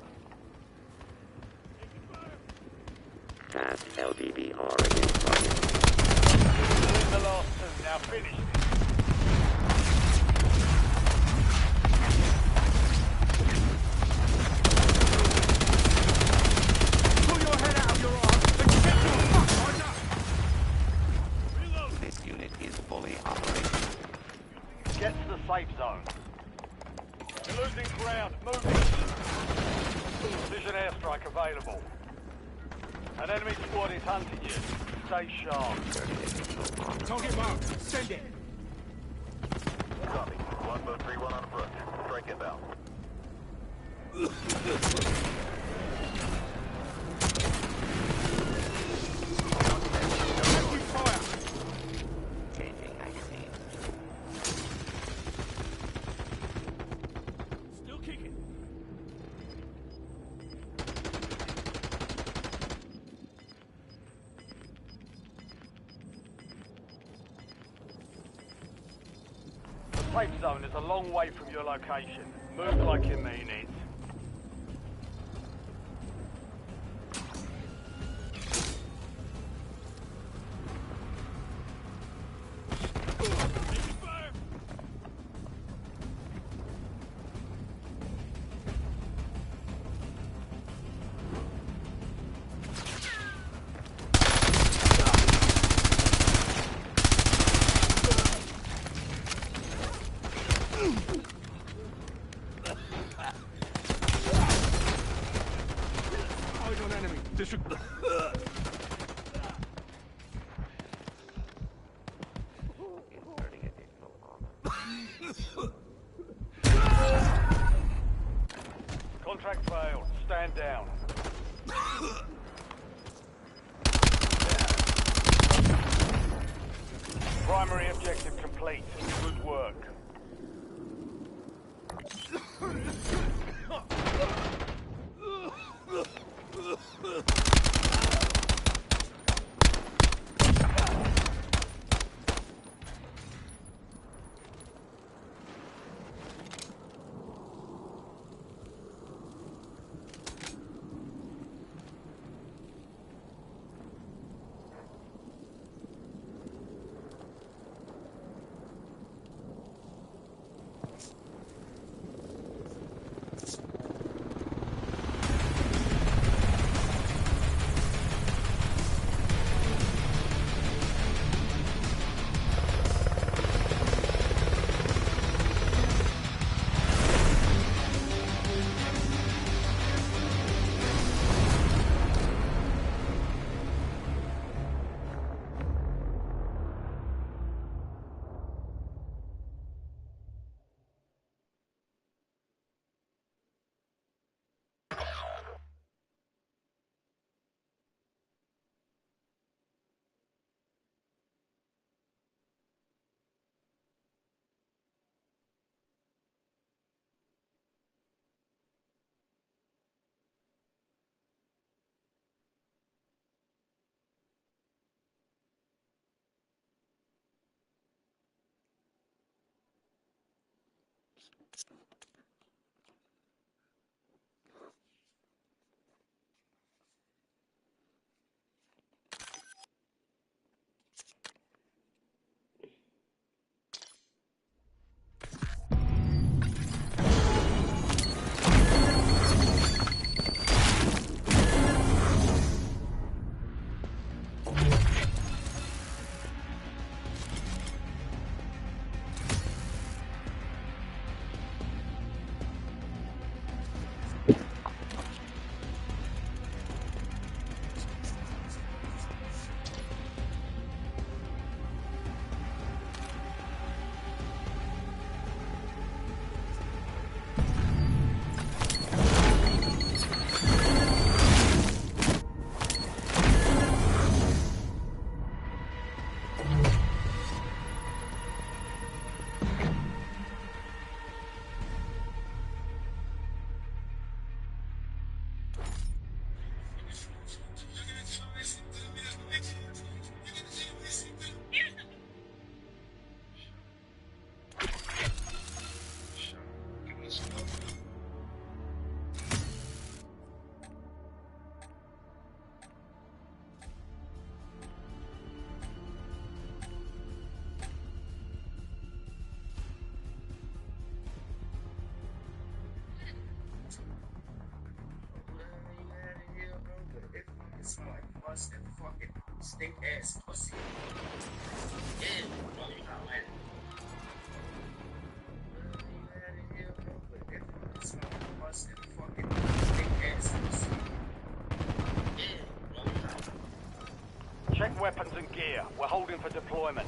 Task LDBR against target. You're in the last 2. Now finish this. Pull your head out of your arm and get your fuck right up. This unit is fully operational. Get to the safe zone. You're losing ground. Moving. Precision airstrike available. An enemy squad is hunting you. Stay sharp. Target marked. Send it. Copy. Longbow 3-1 on approach. Strike inbound. Taking fire. Changing magazine. Still kicking. The safe zone is a long way from your location. Move like you mean it. Eyes on enemy. Inserting additional armor. Contract failed. Stand down. Primary objective complete. Good work. stink ass pussy. Yeah, well, you know, man. Check weapons and gear. We're holding for deployment.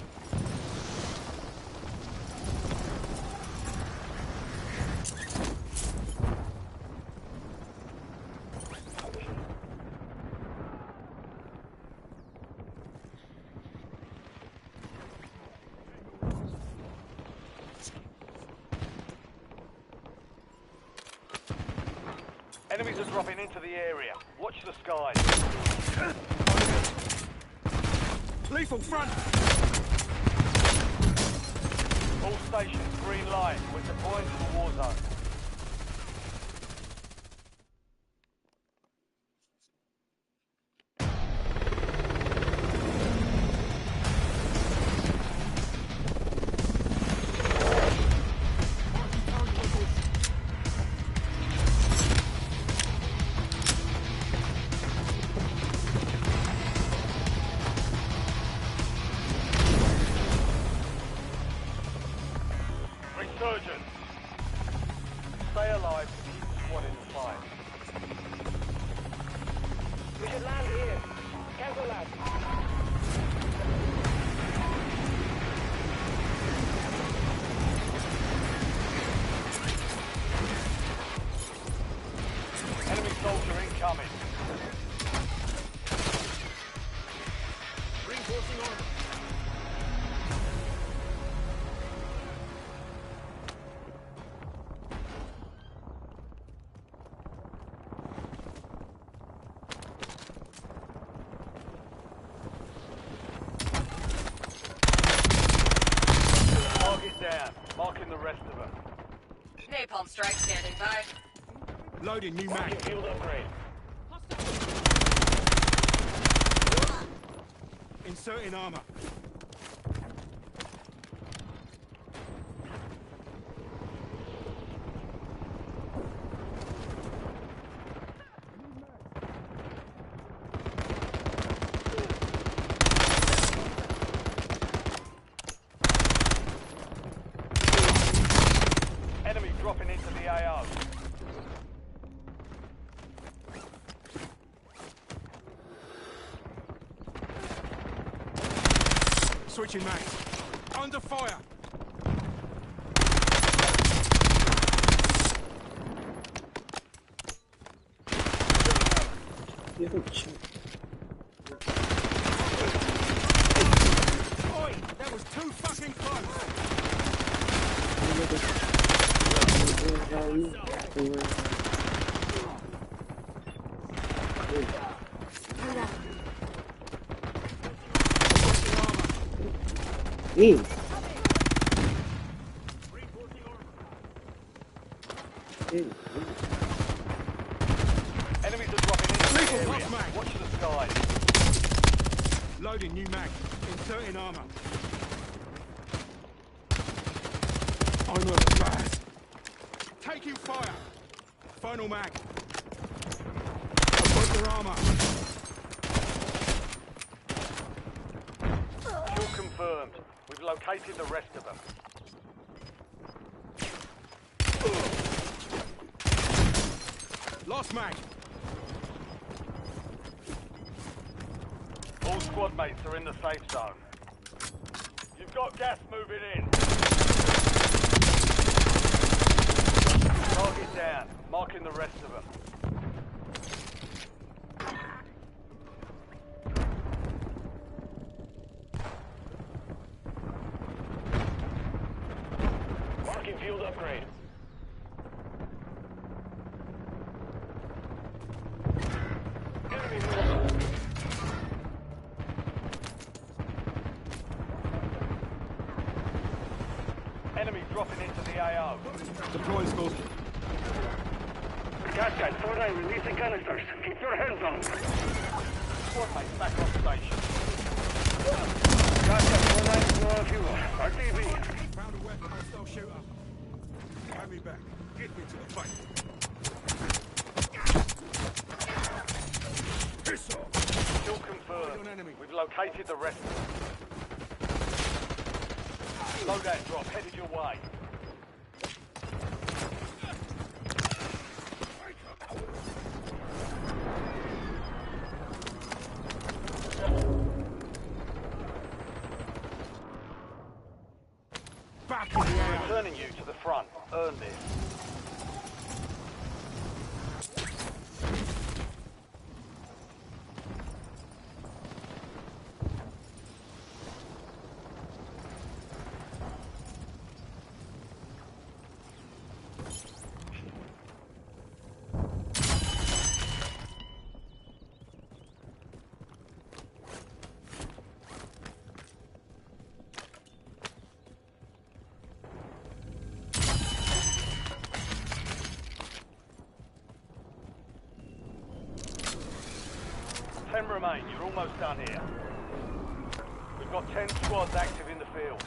Enemies are dropping into the area. Watch the skies. Lethal front! All stations, green light. We're deploying to the war zone. Resurgence. Stay alive to keep the squad in the fight. We should land here. Cancel that. Enemy soldier incoming. Reinforcing armor. Target down. Marking the rest of them. Napalm strike standing by. Loading new mag. Field upgrade. Inserting armor. Enemy dropping into the AO. Switching mags. Under fire. Oi, that was too fucking Jeez. Enemies are dropping into the Lethal area. mag. Watch the skies. Loading new mag. Inserting armor. I'm a blast. Taking fire. Final mag. I've got your armor. Kill confirmed. We've located the rest of them. Lost mag. All squad mates are in the safe zone. You've got gas moving in. Target down. Marking the rest of them. Marking field upgrade. Enemy missile. Enemy dropping into the AO. Deploying squad. Gas guys, 4-9, releasing canisters. Keep your hands on. Squad mates back on station. Gas guys, 4-9, no fuel. RTV. Found a weapon, hostile shooter. Hand me back. Get me to the fight. Piss off. Kill confirmed. We've located the rest of them. Loadout drop headed your way. Back in the air. Returning you to the front. Earn this. Remain. You're almost done here. We've got 10 squads active in the field.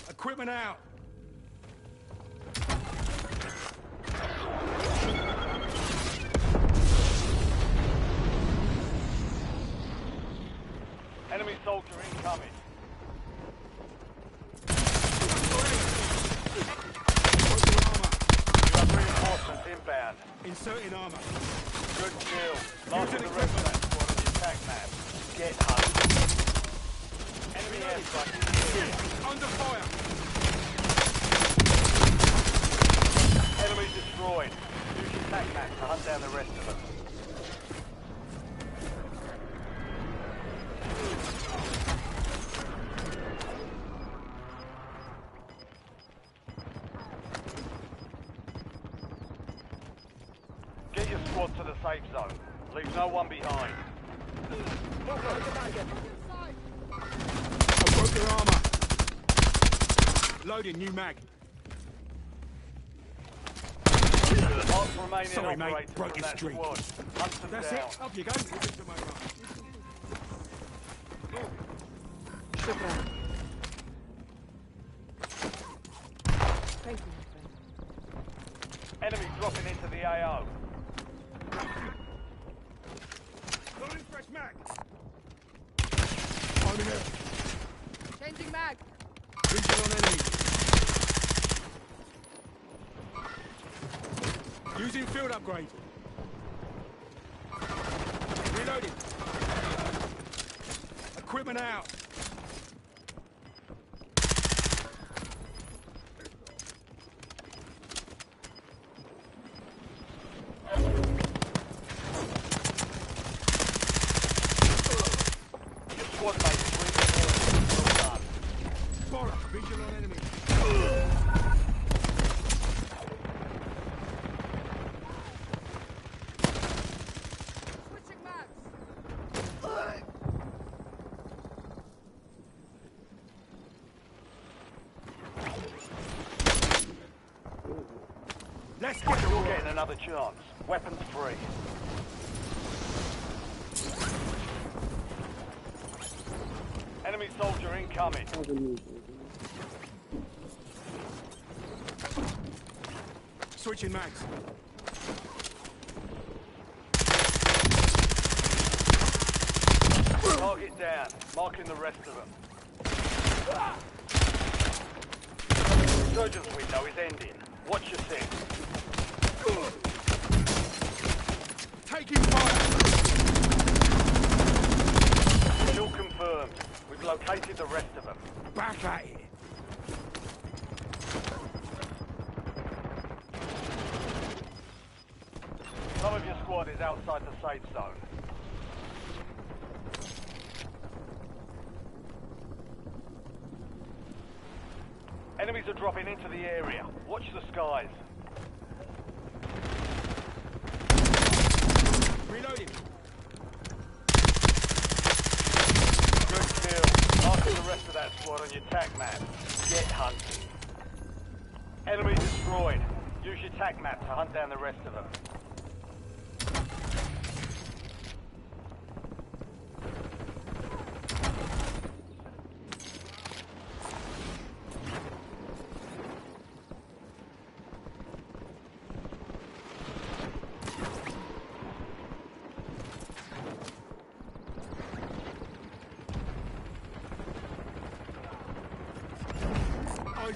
Equipment out. Enemy soldier incoming. Inbound. Inserting armor. Good kill. Lost the rest of that squad on your attack map. Get hunted. Enemy airstrike. Under fire. Enemy destroyed. Use your attack map to hunt down the rest of them. Get your squad to the safe zone. Leave no one behind. I broke your armor. Loading new mag. Marks remaining Sorry, mate. operators Broke from your that streak. squad. Hunt them That's down. it. Up you go. Thank you, my friend. Enemy dropping into the AO. Loading fresh mag. Over here. Changing mag. Visual on enemy. Using field upgrade. Reloading. Equipment out. Squad mates redeployed. Well done. Spot visual on enemy. Switching mags. Let's get You're getting another chance. Weapons free. Enemy soldier incoming. switching mags. Target down. Marking the rest of them. Surgeon's window is ending. Watch your six. Taking fire! Kill confirmed. We've located the rest of them. Back at it. Some of your squad is outside the safe zone. Enemies are dropping into the area. Watch the skies. Reloading. Good kill. Marking the rest of that squad on your tac map. Get hunting. Enemy destroyed. Use your tac map to hunt down the rest of them.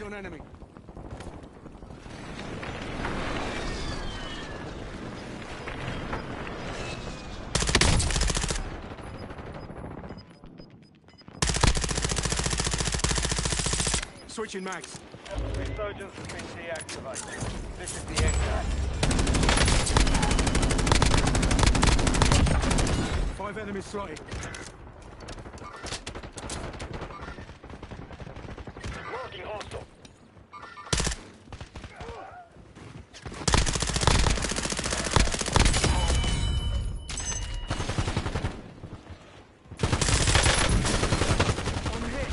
on enemy. Switching mags. Resurgence has been deactivated. This is the end game. 5 enemies slotted. Marking hostile. On hit.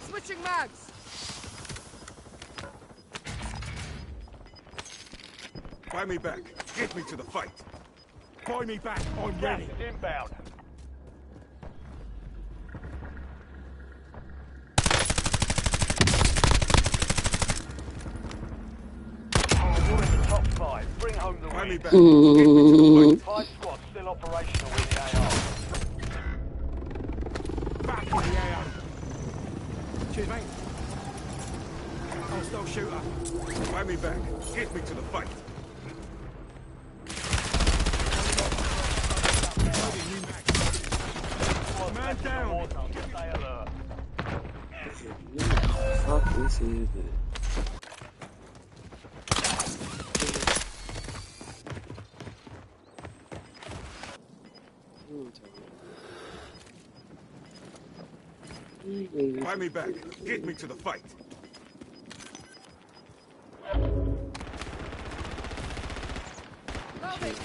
Switching mags. Buy me back. Get me to the fight. Buy me back. I'm Gas ready. is inbound. You're in the top 5. Bring home the Buy me win. back. Get me to the fight. 5 squads still operational in the AR. Back in the AO. Cheers, mate. Hostile shooter. Buy me back. Get me to the fight. Loading new mag. Man down. Stay alert. Fuck this is it. Buy me back. Get me to the fight. Loading.